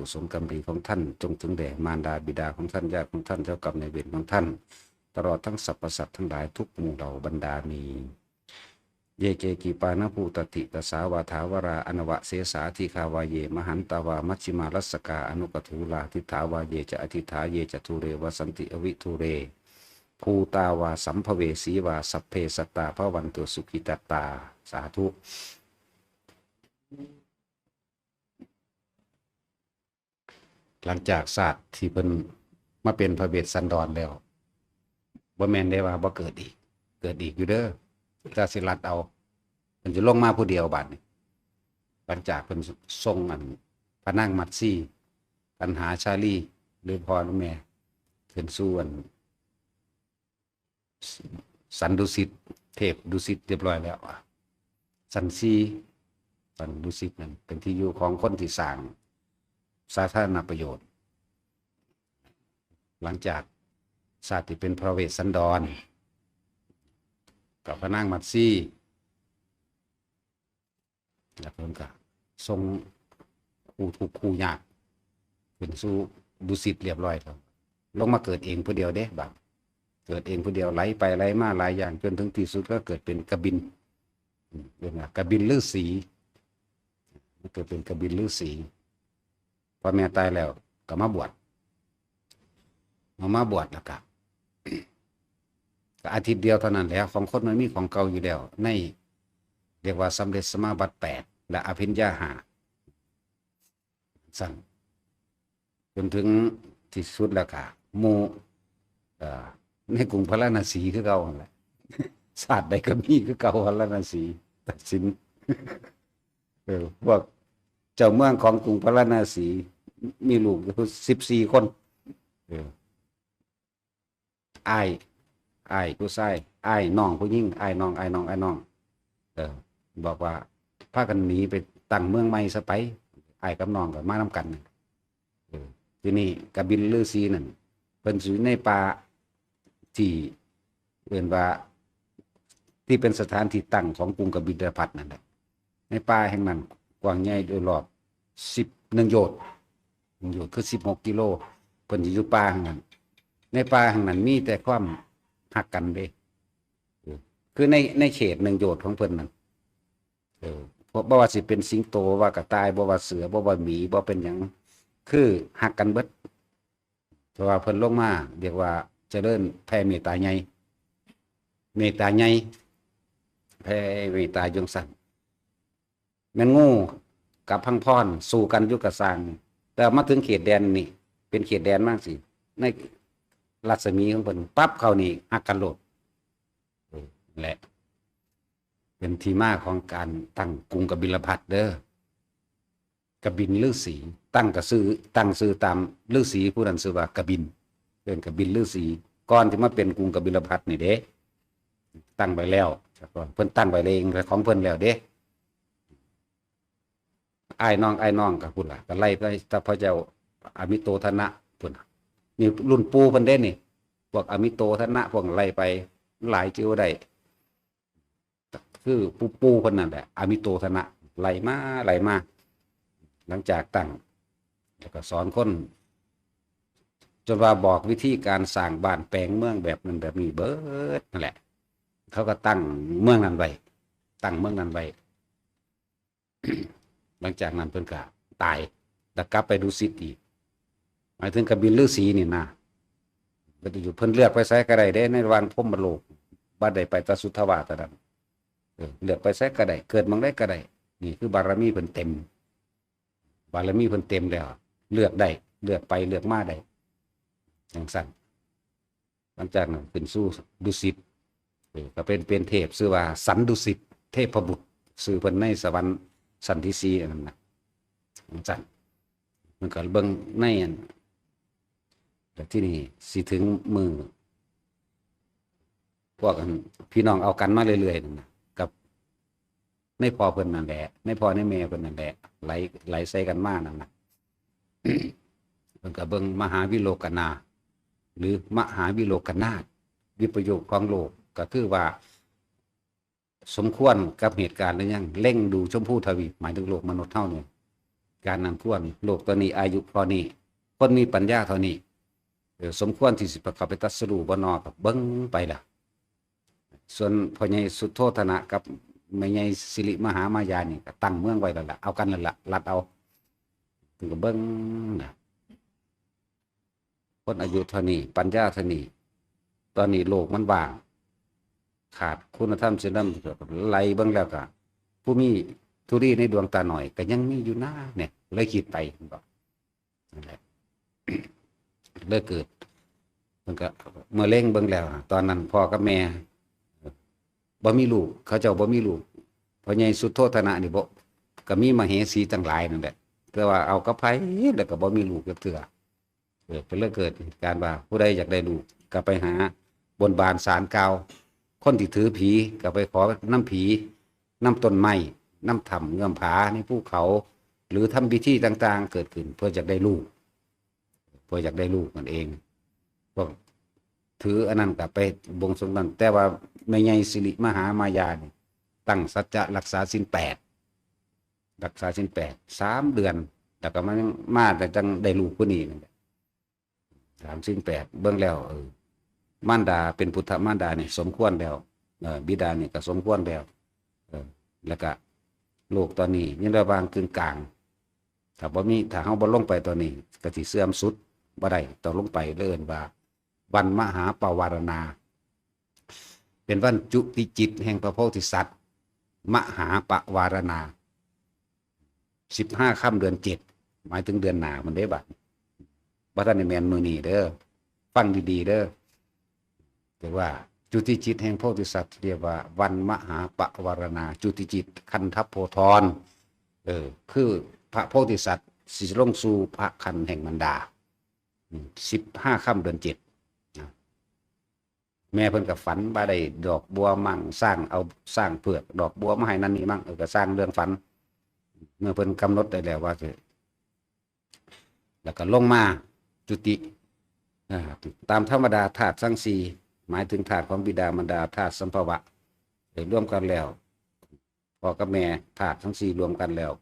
กุศลกรรมดีของท่านจงถึงแด่มารดาบิดาของท่านญาติของท่านเจ้ากรรมนายเวรของท่านตลอดทั้งสรรพสัตว์ทั้งหลายทุกหมู่เหล่าบรรดามีเยเกกีปานภูตติตสาวาทาวราอนวะเสสาทิคาวาเยมหันตาวามัชฌิมารัสกาอนุกทูลาทิฏฐาวาเยจะอธิฐาเยจะทุเรวสันติอวิทุเรภูตาวาสัมภเวสีวาสัพเพสตตาภวันตุสุขิตตาสาธุหลังจากศาสตร์ที่เป็นมาเป็นพระเวสสันดรแล้วบ่แม่นได้ว่าบ่เกิดอีกอยู่เด้อถ้าสิรัดเอาเพิ่นจะลงมาผู้เดียวบัดนี้หลังจากเพิ่นทรงอันพระนางมัตสีปัญหาชาลีหรือพ่อหรือแม่ขึ้นสู่อันสันดุสิตเทพดุสิตเรียบร้อยแล้วสันดุสิตนั่นเป็นที่อยู่ของคนที่สร้างสาธารณประโยชน์หลังจากศาสตร์ที่เป็นพระเวสสันดรกับพระนางมัตสีแล้วเพิ่นก็ทรงคู่ทุกข์คู่ยากขึ้นสู่ดุสิตเรียบร้อยแล้วลงมาเกิดเองผู้เดียวเด้บัดเกิดเองผู้เดียวไหลไปไหลมาหลายอย่างจนถึงที่สุดก็เกิดเป็นกบินเป็นกบินฤาษีเกิดเป็นกบินฤาษีพอแม่ตายแล้วก็มาบวชแล้วก็อาทิตย์เดียวเท่านั้นแหละของคนมันมีของเก่าอยู่แล้วในเรียกว่าสำเร็จสมาบัติ8และอภิญญา5สั่นจนถึงที่สุดแล้วก็หมู่ในกรุงพาราณสีคือเก่าแหละศาสตร์ใดก็มีคือเก่าพาราณสีตัดสินพวกเจ้าเมืองของกรุงพาราณสีมีลูก14 คนอ้ายผู้ชายอ้ายน้องผู้หญิงอ้ายน้องบอกว่าพากันหนีไปตั้งเมืองใหม่ซะไปอ้ายกับน้องก็มานำกันทีนี้กบินฤาษีนั่นเพิ่นอยู่ในป่าที่เรียกว่าที่เป็นสถานที่ตั้งของกรุงกบิลพัสนั่นแหละในป่าแห่งนั้นกว้างใหญ่โดยรอบ1 โยชน์คือ16 กิโลเพิ่นอยู่ป่าแห่งนั้นในป่าแห่งนั้นมีแต่ความหักกันเด้คือในเขต1 โยชน์ของเพิ่นนั่นบ่ว่าสิเป็นสิงโตว่ากระต่ายบ่ว่าเสือบ่ว่าหมีบ่เป็นหยังคือหักกันเบิดเพราะว่าเพิ่นลงมาเรียกว่าเจริญแผ่เมตตาใหญ่แผ่เมตตาจงสั่นแม่นงูกับพังพรสู้กันอยู่กับสร้างแต่มาถึงเขตแดนนี่เป็นเขตแดนมากสิในรัศมีของเพิ่นปั๊บเข้านี่หักกันโลดแหละเป็นที่มาของการตั้งกรุงกบิลพัสเด้อกบินฤาษีตั้งชื่อตามฤาษีผู้นั้นชื่อว่ากบินเป็นกบินฤาษีก่อนที่มาเป็นกรุงกบิลพัสนี่เด้ตั้งไว้แล้วเพิ่นตั้งไว้เองของเพิ่นแล้วเด้อ้ายน้องก็พูดล่ะก็ไล่ไปถ้าพระเจ้าอมิโตทนะพุ่นนี่รุ่นปู่เพิ่นเด้นี่พวกอมิโตทนะพวกไล่ไปหลายชื่อได้คือปู่เพิ่นนั่นแหละอมิโตทนะไล่มาหลังจากตั้งแล้วก็สอนคนจนว่าบอกวิธีการสร้างบ้านแปลงเมืองแบบนั้นแบบนี้เบิดนั่นแหละเขาก็ตั้งเมืองนั้นไว้หลังจากนั้นเพิ่นก็ตายแล้วกลับไปดุสิตอีกหมายถึงกบินฤาษีนี่นะก็อยู่เพิ่นเลือกไปไสก็ได้เด้ในระหว่างพรหมโลกบ่ได้ไปตสุทธวาสเท่านั้นเลือกไปไสก็ได้เกิดเมืองใดก็ได้นี่คือบารมีเพิ่นเต็มแล้วเลือกได้เลือกไปเลือกมาได้จังซั่นหลังจากนั้นขึ้นสู่ดุสิตก็เป็นเทพชื่อว่าสันดุสิตเทพบุตรชื่อเพิ่นในสวรรค์สันที่4นั่นน่ะจังซั่นมันก็เบิ่งในอันแต่ที่นี่สิถึงมือพวกพี่น้องเอากันมาเรื่อยๆนั่นน่ะกับในพ่อเพิ่นนั่นแหละในพ่อในแม่เพิ่นนั่นแหละไหลใส่กันมานั่นน่ะ เพิ่นก็เบิ่งมหาวิโลกนา หรือมหาวิโลกนาถวิปโยคของโลกก็คือว่าสมควรกับเหตุการณ์หรือยังเร่งดูชมพูทวีปหมายถึงโลกมนุษย์เท่าเนี่ย การนั้นควรโลกตัวนี้อายุพอนี้คนมีปัญญาเท่านี้สมควรที่สิประกอบไปตรัสรู้บ่นอกับเบิ้งไปล่ะส่วนพ่อใหญ่สุโธธนะกับแม่ใหญ่สิริมหามายานี่ก็ตั้งเมืองไว้แล้วล่ะเอากันนั่นล่ะรัดเอาถึงก็เบิ้งนะคนอายุเท่านี้ปัญญาเท่านี้ตอนนี้โลกมันว่างขาดคุณธรรมศีลธรรมไล่เบิ้งแล้วก็ผู้มีธุรีในดวงตาหน่อยก็ยังมีอยู่หน้าเนี่ยเลยคิดไปก็นั่นแหละเลยเกิดมันก็เมื่อเล่งเบิ่งแล้วตอนนั้นพ่อกับแม่บ่มีลูกเขาเจ้าบ่มีลูกพ่อใหญ่สุโธธนะนี่บ่ก็มีมเหสีทั้งหลายนั่นแหละแต่ว่าเอากับไผแล้วก็บ่มีลูกจักเทื่อเป็นเรื่องเกิดการว่าผู้ใดอยากได้ลูกก็ไปหาบนบานศาลกล่าวคนที่ถือผีก็ไปขอน้ำผีน้ำต้นไม้น้ำถ้ำเงื่อมผาในภูเขาหรือทำพิธีต่างๆเกิดขึ้นเพื่ออยากได้ลูกนั่นเองพวกถืออันนั้นกับไปบวงสรวงนั้นแต่ว่าแม่ใหญ่สิริมหามายานี่ตั้งสัจจะรักษาศีล3 เดือนแต่ก็มันมาแต่จังได้ลูกผู้นี้นั่นแหละ3 ศีล 8เบิ่งแล้วมารดาเป็นพุทธมารดาเนี่ยสมควรแล้วบิดาเนี่ยก็สมควรแล้วแล้วก็โลกตอนนี้ยังระหว่างกึ่งกลางถ้าเฮาบ่ลงไปตอนนี้ก็สิเสื่อมสุดบ่ได้ต้องลงไปเอิ้นว่าวันมหาปวารณาเป็นวันจุติจิตแห่งพระโพธิสัตว์มหาปวารณา15 ค่ำเดือน 7หมายถึงเดือนหน้ามันได้บัดบ่ทันได้แม่นมื้อนี้เด้อฟังดีๆเด้อแต่ว่าจุติจิตแห่งโพธิสัตว์เรียกว่าวันมหาปวารณาจุติจิตคันธโพธรคือพระโพธิสัตว์สิลงสู่พระคันแห่งมารดา15 ค่ำเดือน 7แม่เพิ่นก็ฝันว่าได้ดอกบัวมั่งสร้างเผือกดอกบัวมาให้นั่นนี่มั่งก็สร้างเรื่องฝันเมื่อเพิ่นกำหนดได้แล้วว่าจะแล้วก็ลงมาจุติตามธรรมดาธาตุทั้งสี่หมายถึงธาตุของบิดามารดาธาตุสัมภวะรวมกันแล้วพ่อกับแม่ธาตุทั้งสี่รวมกันแล้ว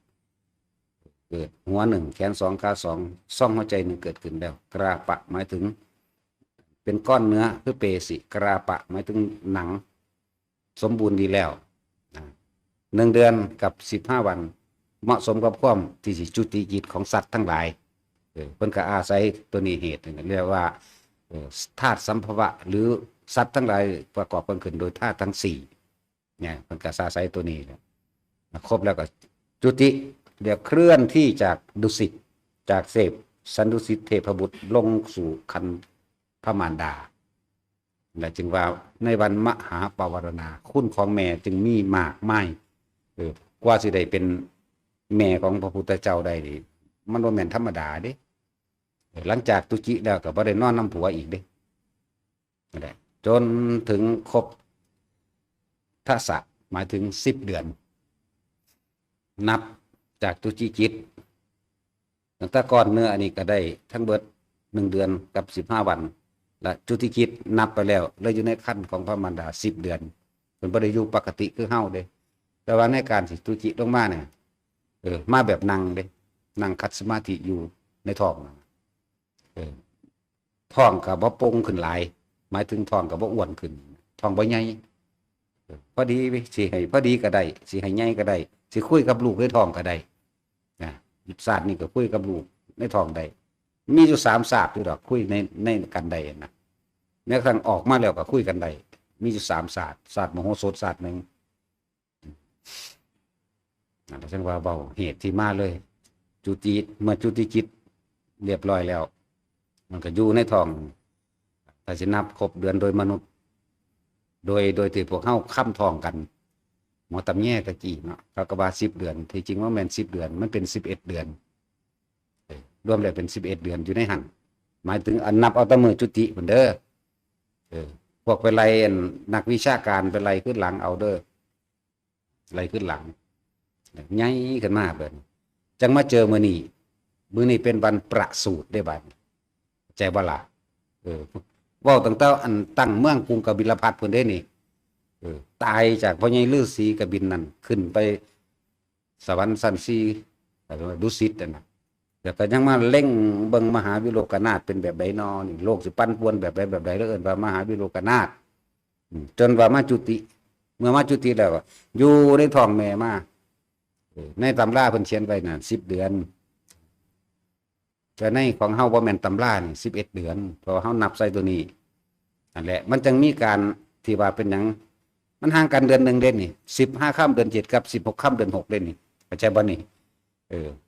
เกิดหัวหนึ่งแขน2ขา2ซ่องหัวใจหนึ่งเกิดขึ้นแล้วกราปะหมายถึงเป็นก้อนเนื้อคือเปสิกราปะหมายถึงหนังสมบูรณ์ดีแล้ว1 เดือนกับ15 วันเหมาะสมกับความที่สิจุติจิตของสัตว์ทั้งหลายเพิ่นก็อาศัยตัวนี้เหตุเรียกว่าธาตุสัมภวะหรือสัตว์ทั้งหลายประกอบกันขึ้นโดยธาตุทั้ง4เนี่ยเพิ่นก็อาศัยตัวนี้ครบแล้วก็จุติเรียกเคลื่อนที่จากดุสิตจากเสพสันดุสิตเทพบุตรลงสู่คันพระมารดาและจึงว่าในวันมหาปวารณาคุณของแม่จึงมีมากมายกว่าสิได้เป็นแม่ของพระพุทธเจ้าได้นี่มันบ่แม่นธรรมดาเด้หลังจากตุจิแล้วก็บ่ได้นอนน้ำผัวอีกเด้นั่นแหละจนถึงครบทศหมายถึง10 เดือนนับจากตุจิจิตตั้งแต่ก่อนเนื้ออันนี้ก็ได้ทั้งเบิด1 เดือนกับ15 วันและจุติจิตนับไปแล้วเลยอยู่ในขั้นของพระมารดา10 เดือนเป็นบ่ได้อยู่ปกติคือเฮาเด้แต่ว่าในการสิตุจิลงมาเนี่ยมาแบบนั่งเด้นั่งคัดสมาธิอยู่ในท้องท้องก็บ่โป่งขึ้นหลายหมายถึงท้องก็บ่อ้วนขึ้นท้องบ่ใหญ่พอดีสิให้พอดีก็ได้สิให้ใหญ่ก็ได้สิคุยกับลูกในท้องก็ได้นะศาสตร์นี่ก็คุยกับลูกในท้องได้มีอยู่3 ศาสตร์อยู่ดอกคุยในกันได้นะแม้กระทั่งออกมาแล้วก็คุยกันได้มีอยู่3 ศาสตร์ศาสตร์มโหสถศาสตร์หนึ่งนั่นฉันว่าเบาเหตุที่มาเลยจุติเมื่อจุติจิตเรียบร้อยแล้วมันก็อยู่ในท้องถ้าสินับครบเดือนโดยมนุษย์โดยที่พวกเฮาค้ำท้องกันหมอตำแย่ตะกี้เนาะเขาก็ว่า10 เดือนที่จริงว่าแม่น10 เดือนมันเป็น11 เดือนรวมแล้วเป็น11 เดือนอยู่ในหันหมายถึงอันนับเอาแต่มื้อจุติพุ่นเด้อพวกไปไล่นักวิชาการไปไล่ขึ้นหลังเอาเด้อไล่ขึ้นหลังใหญ่ขึ้นมาเบิ่นจังมาเจอมื้อนี้เป็นวันประสูติได้บัดใจบ่ล่ะเว้าตั้งแต่อันตั้งเมืองกรุงกบิลพัสพุ่นเด้นี่ตายจากพ่อใหญ่ฤาษีกบินนั่นขึ้นไปสวรรค์ชั้น4 แต่ว่าดุสิตนะแล้วก็ยังมาเล่งเบิ่งมหาวิโลกนาถเป็นแบบใดนอนี่โลกสิปั้นป่วนแบบใดแบบใดแล้วเอิ้นว่ามหาวิโลกนาถจนว่ามาจุติเมื่อมาจุติแล้วอยู่ในท้องแม่มาในตำราเพิ่นเขียนไว้น่ะ10 เดือนแต่ในของเฮาบ่แม่นตำรานี่11 เดือนเพราะเฮานับใส่ตัวนี้นั่นแหละมันจึงมีการที่ว่าเป็นหยังมันห่างกันเดือนหนึ่งเด่นนี่15ค่ำเดือน7กับ16ค่ำเดือน6เด่นนี่เข้าใจบ่นี่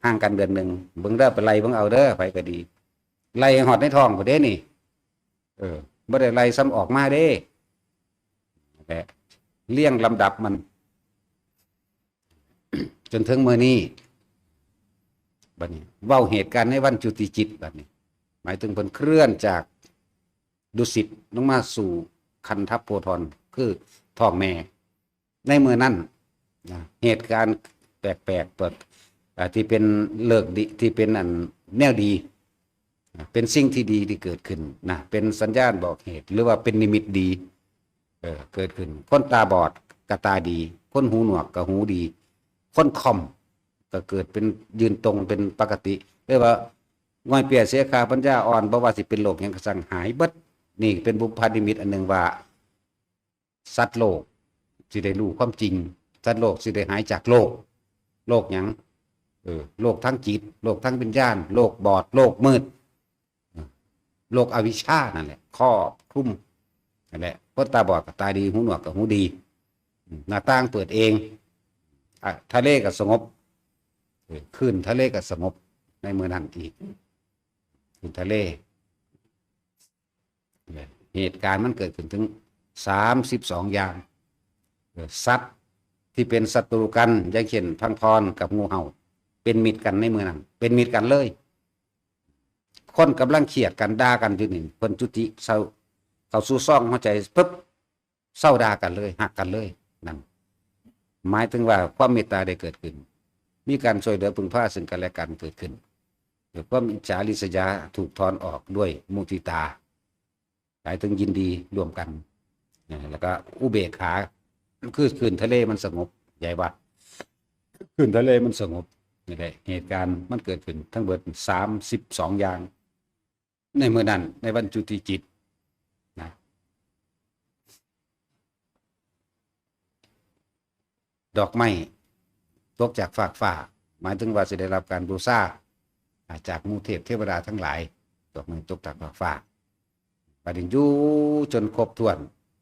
ห่างกันเดือนหนึ่งเบิ่งเด้อไปไล่เบิ่งเอาเด้อไปก็ดีไล่หอดในท้องบ่เด้นี่บ่ได้ไล่ซ้ำออกมาเด้แต่เลี่ยงลำดับมัน จนถึงมื้อนี้บัดนี้เว้าเหตุการณ์ในวันจุติจิตบัดนี้หมายถึงเพิ่นเคลื่อนจากดุสิตลงมาสู่คันทัพโพธรคือท้องแม่ในมื้อนั้นนะเหตุการณ์แปลกๆเปิดที่เป็นเลิกดีที่เป็นอันแนวดีเป็นสิ่งที่ดีที่เกิดขึ้นนะเป็นสัญญาณบอกเหตุหรือว่าเป็นนิมิตดีเกิดขึ้นคนตาบอดก็ตาดีคนหูหนวกก็หูดีคนคอมก็เกิดเป็นยืนตรงเป็นปกติเรียกว่าง่อยเปียเสียขาปัญญาอ่อนบ่ว่าสิเป็นโรคหยังก็สั่งหายเบิดนี่เป็นบุพนิมิตอันหนึ่งว่าสัตว์โลกสิได้รู้ความจริงสัตว์โลกสิได้หายจากโลกหยังโลกทั้งจิตโลกทั้งวิญญาณโลกบอดโลกมืดโลกอวิชชานั่นแหละครอบคลุมนั่นแหละคนตาบอดกับตาดีหูหนวกกับหูดีหน้าต่างเปิดเองทะเลก็สงบขึ้นทะเลก็สงบในเมื่อนั้นอีกขึ้นทะเลเหตุการณ์มันเกิดขึ้นถึง32อย่างสัตว์ที่เป็นศัตรูกันอย่างเช่นพังพรกับงูเห่าเป็นมิตรกันในเมื่อนั้นเป็นมิตรกันเลยคนกำลังเครียดกันด่ากันอยู่นี่เพิ่นจุติเศร้าเข้าสู่ซ่องหัวใจปึ๊บเศร้าด่ากันเลยหักกันเลยนั่นหมายถึงว่าความเมตตาได้เกิดขึ้นมีการช่วยเหลือพึ่งพาซึ่งกันและกันเกิดขึ้นความอิจฉาริษยาถูกถอนออกด้วยมุทิตาหมายถึงยินดีร่วมกันแล้วก็อุเบกขาคือขึ้นทะเลมันสงบใหญ่ว่าขึ้นทะเลมันสงบนี่แหละเหตุการณ์มันเกิดขึ้นทั้งเบิด32อย่างในเมื่อนั้นในวันจุติจิตนะดอกไม้ตกจากฟากฟ้าหมายถึงว่าจะได้รับการบูชาจากหมู่เทพเทวดาทั้งหลายดอกไม้ตกจากฟากฟ้าปฏิญญูจนครบถ้วน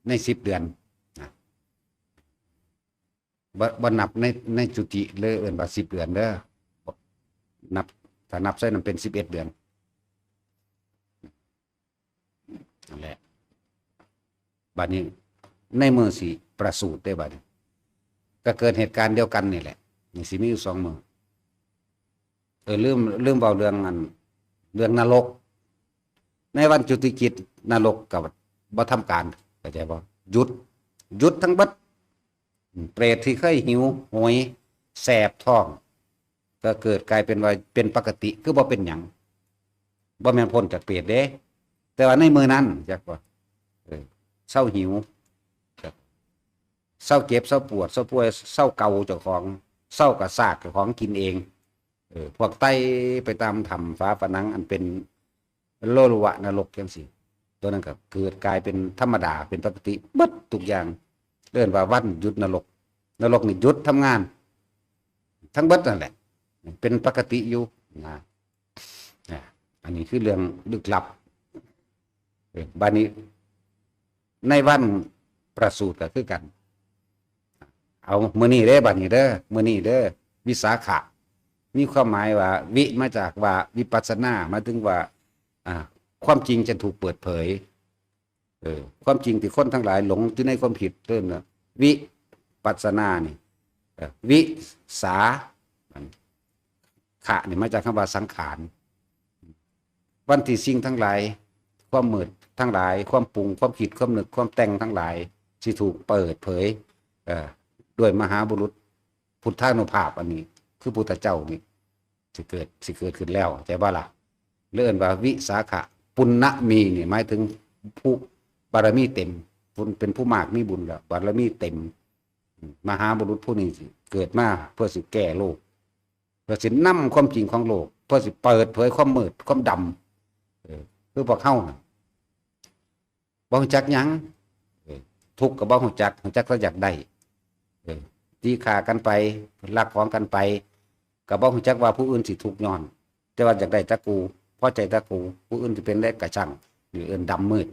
ใน10 เดือนนะบ่นับในจุติเลยเอิ้นว่า10 เดือนเด้อนับถ้านับใส่นั้นเป็น11 เดือนนั่นแหละบัดนี้ในมือสิประสูติได้บัดนี้ก็เกิดเหตุการณ์เดียวกันนี่แหละนี่สิมีอยู่2 มือลืมเบาเรื่องนั้นเรื่องนรกในวันจุติจิตนรกกับบ่ทำการเข้าใจบ่หยุดทั้งเบิดเปรตที่เคยหิวโหยแสบท้องก็เกิดกลายเป็นว่าเป็นปกติคือบ่เป็นหยังบ่แม่นพ้นจากเปรตเด้แต่ว่าในมือนั้นจักว่าเศร้าหิวเศร้าเจ็บเศร้าปวดเศร้าป่วยเศร้าเกาเจ้าของเศร้ากระซากเจ้าของกินเองพวกไตไปตามถ้ำฟ้าผนังอันเป็นโลลุวะนรกจังซี่ตัวนั้นก็เกิดกลายเป็นธรรมดาเป็นปกติเบิดทุกอย่างเรียกว่าวันหยุดนรกนี่หยุดทำงานทั้งเบิดนั่นแหละเป็นปกติอยู่นะอันนี้คือเรื่องลึกลับบัดนี้ในวันประสูติก็คือกันเอามื้อนี้เด้อบัดนี้เด้อมื้อนี้เด้อวิสาขะมีความหมายว่าวิมาจากว่าวิปัสสนามาถึงว่าความจริงจะถูกเปิดเผยความจริงที่คนทั้งหลายหลงอยู่ในความผิดเริ่มนะวิปัสสนานี่วิสาขะนี่มาจากคำว่าสังขารวันที่สิ่งทั้งหลายความมืดทั้งหลายความปรุงความคิดความนึกความแต่งทั้งหลายที่ถูกเปิดเผยด้วยมหาบุรุษพุทธานุภาพอันนี้คือพุทธเจ้านี่สิเกิดขึ้นแล้วใจว่าล่ะเลื่อนว่าวิสาขะปุณณมีนี่หมายถึงผู้บารมีเต็มเป็นผู้มากมีบุญแล้วบารมีเต็มมหาบุรุษผู้นี้เกิดมาเพื่อสิแก้โลก เพื่อสินำความจริงของโลกเพื่อสิเปิดเผยความมืดความดำคือพวกเฮาน่ะบ่ฮู้จักหยังทุกข์ก็บ่ฮู้จักก็อยากได้ตีฆ่ากันไปลักของกันไปก็บ่ฮู้จักว่าผู้อื่นสิทุกข์ย้อนแต่ว่าอยากได้แตะกูพอใจแตะกูผู้อื่นสิเป็นได้กระชังหรือเอิ้นดำมืด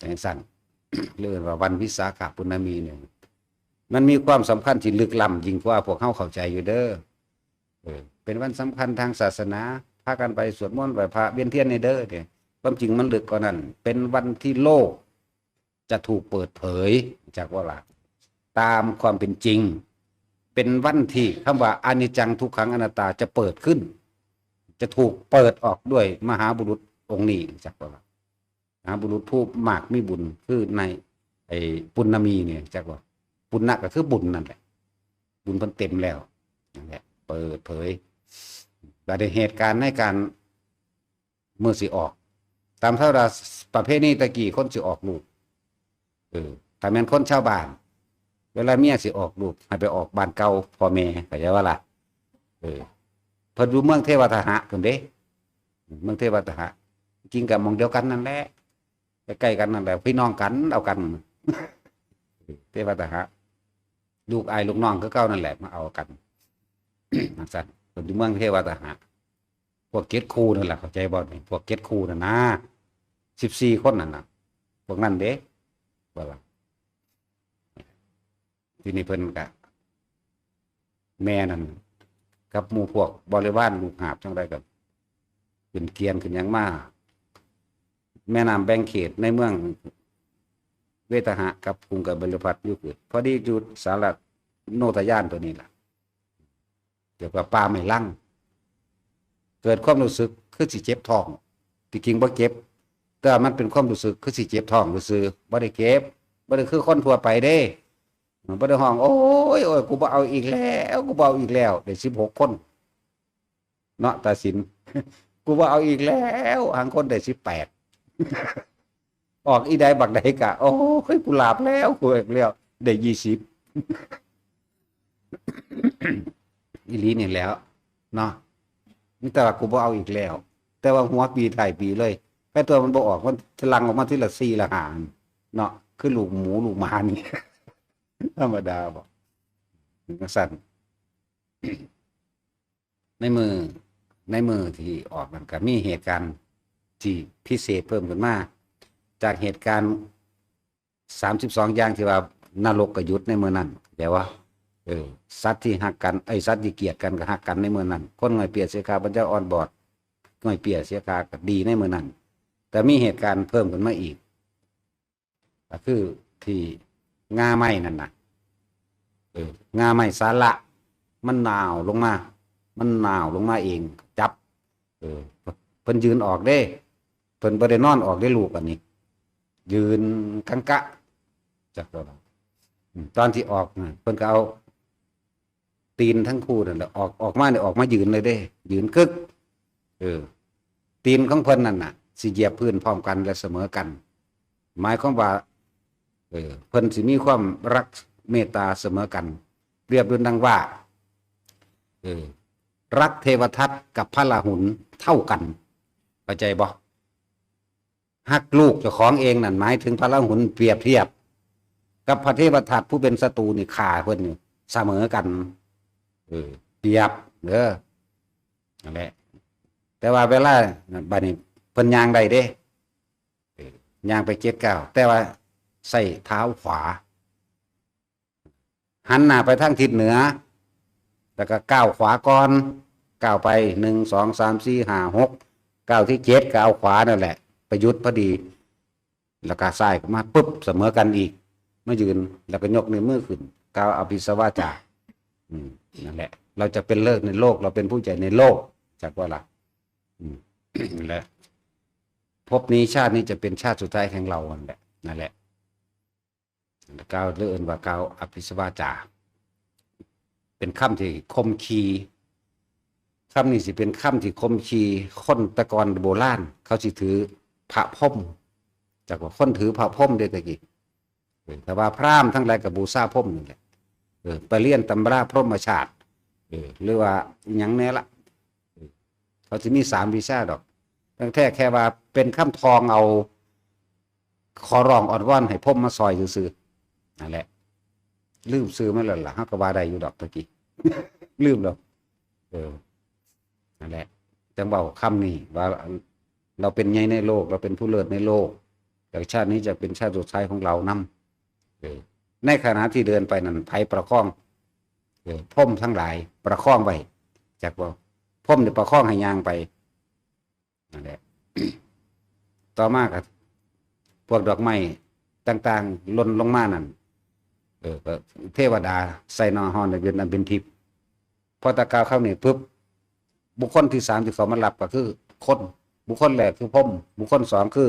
จังซั่น เรื่องว่าวันวิสาขปุณณมีเนี่ยมันมีความสำคัญที่ลึกล้ำยิ่งกว่าพวกเฮาเข้าใจอยู่เด้อเป็นวันสำคัญทางศาสนาพากันไปสวดมนต์ไหว้พระเวียนเทียนในเด้อเนี่ยความจริงมันลึกกว่านั้นเป็นวันที่โลกจะถูกเปิดเผยจากว่าล่ะตามความเป็นจริงเป็นวันที่คำว่าอนิจจังทุกขังอนัตตาจะเปิดขึ้นจะถูกเปิดออกด้วยมหาบุรุษองค์นี้จากว่าล่ะมหาบุรุษผู้มากมีบุญคือในไอ้ปุณณมีเนี่ยจากว่าปุณณะก็คือบุญนั่นแหละบุญเพิ่นเต็มแล้วนั่นแหละเปิดเผยแต่ในเหตุการณ์ในการเมื่อสิออกตามเท่าประเภทนี้ตะกี้คนสิออกลูกถ้าแม่นคนชาวบ้านเวลาเมียสิออกลูกให้ไปออกบ้านเก่าพ่อแม่เข้าใจว่าล่ะเพิ่นอยู่เมืองเทวทหะเพิ่นเด้เมืองเทวทหะจริงกับมองเดียวกันนั่นแหละใกล้ๆกันนั่นแหละพี่น้องกันเอากัน เทวทหะลูกอายลูกน้องก็เก่านั่นแหละมาเอากัน นักสัตว์เพิ่นอยู่เมืองเทวทหะพวกเกตคูนั่นแหละเข้าใจบ่นี่พวกเกตคูนั่นนะ14คนนั่นน่ะพวกนั้นเด้ว่าล่ะทีนี้เพิ่นก็แม่นั่นกับหมู่พวกบริวารลูกหาบจังได๋ก็ขึ้นเกียนขึ้นหยังมาแม่น้ำแบ่งเขตในเมืองเวทหะกับกรุงกบิลพัสอยู่คือพอดีอยู่สารโนทยานตัวนี้ล่ะเกี่ยวกับป่าไม้ลั่งเกิดความรู้สึกคือสิเจ็บท้องที่จริงบ่เจ็บแต่มันเป็นความรู้สึกคือสิเจ็บท้องซื่อๆบ่ได้เก็บบ่ได้คือคนทั่วไปเด้บ่ได้ห้องโอ้ยกูบ่เอาอีกแล้วกูบ่เอาอีกแล้วได้16คนเนาะตัดสิน กูบ่เอาอีกแล้วหางคนได้18 ออกอีใดบักใดกะโอ้ยกูหลาบแล้วกูอีกแล้วได้20 อีหลีนี่แล้วเนาะนี่แต่ว่ากูบ่เอาอีกแล้วแต่ว่าหัวปีท้ายปีเลยแค่ตัวมันบ่ออกมันทะลังออกมาทีละ4ละ5เนาะคือลูกหมูลูกหมานี่ ธรรมดาบ่สั่น ในมือที่ออกมันก็มีเหตุการณ์ที่พิเศษเพิ่มขึ้นมาจากเหตุการณ์32อย่างที่ว่านรกก็หยุดในมื้อนั้นแต่ว่าสัตว์ที่ฮักกันสัตว์ที่เกลียดกันก็ฮักกันในมื้อนั้นคนง่อยเปียเสียขาพระเจ้าอ่อนบอดง่อยเปียเสียขาก็ดีในมื้อนั้นแต่มีเหตุการณ์เพิ่มขึ้นมาอีกก็คือที่งาไม้นั่นน่ะงาไม้สาระมันหนาวลงมาเองจับเพิ่นยืนออกเด้เพิ่นบ่ได้นอนออกได้ลูกอันนี้ยืนกังกะจักตัวตอนที่ออกเพิ่นก็เอาตีนทั้งคู่นั่นแหละออกมาเนี่ยออกมายืนเลยเด้ยืนกึกตีนของเพิ่นนั่นน่ะสิเหยียบพื้นพร้อมกันและเสมอกันหมายความว่าเพิ่นสิมีความรักเมตตาเสมอกันเปรียบดังว่ารักเทวทัตกับพระราหุลเท่ากันเข้าใจบ่ฮักลูกเจ้าของเองนั่นหมายถึงพระราหุลเปรียบเทียบกับพระเทวทัตผู้เป็นศัตรูนี่ฆ่าเพิ่นนี่เสมอกันเปรียบเด้อนั่นแหละแต่ว่าเวลาบัดนี้เพิ่นย่างได้เด้ย่างไป7 ก้าวแต่ว่าใส่เท้าขวาหันหน้าไปทางทิศเหนือแล้วก็ก้าวขวาก่อนก้าวไป1 2 3 4 5 6ก้าวที่7ก้าวขวานั่นแหละประยุทธ์พอดีแล้วก็ซ้ายมาปุ๊บเสมอกันอีกมายืนแล้วก็ยกนิ้วมือขึ้นก้าวอภิสวาจานั่นแหละเราจะเป็นเลิศในโลกเราเป็นผู้ใหญ่ในโลกจากว่าล่ะนั่นแหละภพนี้ชาตินี้จะเป็นชาติสุดท้ายของเรานั่นแหละก้าวเลื่อนว่าก้าวอภิสวาจาเป็นคำที่คมคีคำนี้สิเป็นคำที่คมคีคนตะกอนโบราณเขาสิถือพระพรหมจากว่าคนถือพระพรหมเด้ตะกี้แต่ว่าพราหมณ์ทั้งหลายกับบูชาพรหมนี่แหละไปเรียนตำราพรหมชาติ หรือว่าหยังแน่ละเขาจะมี3วีซ่าดอกตั้งแค่ว่าเป็นคำทองเอาขอร้องอ่อนวอนให้ผมมาซอยซื่อๆนั่นแหละลืมซื้อมาแล้วล่ะเฮาก็ว่าได้อยู่ดอกตะกี้ ลืมแล้วนั่นแหละจังเว้าคำนี้ว่าเราเป็นใหญ่ในโลกเราเป็นผู้เลิศในโลกแต่ชาตินี้จะเป็นชาติสุดท้ายของเรานำในขณะที่เดินไปนั้นไผประคองพ่มทั้งหลายประคองไว้จากว่าพ่มเนี่ยประคองให้ยางไปนั่นแหละ ต่อมาก็พวกดอกไม้ต่างๆหล่นลงมานั่นก็เทวดาใส่นอฮอนเวียนอันเป็นทิพย์พอตะกาวเข้านี่ปุ๊บบุคคลที่3ที่เขามารับก็คือคนบุคคลแรกคือพ่มบุคคล2คือ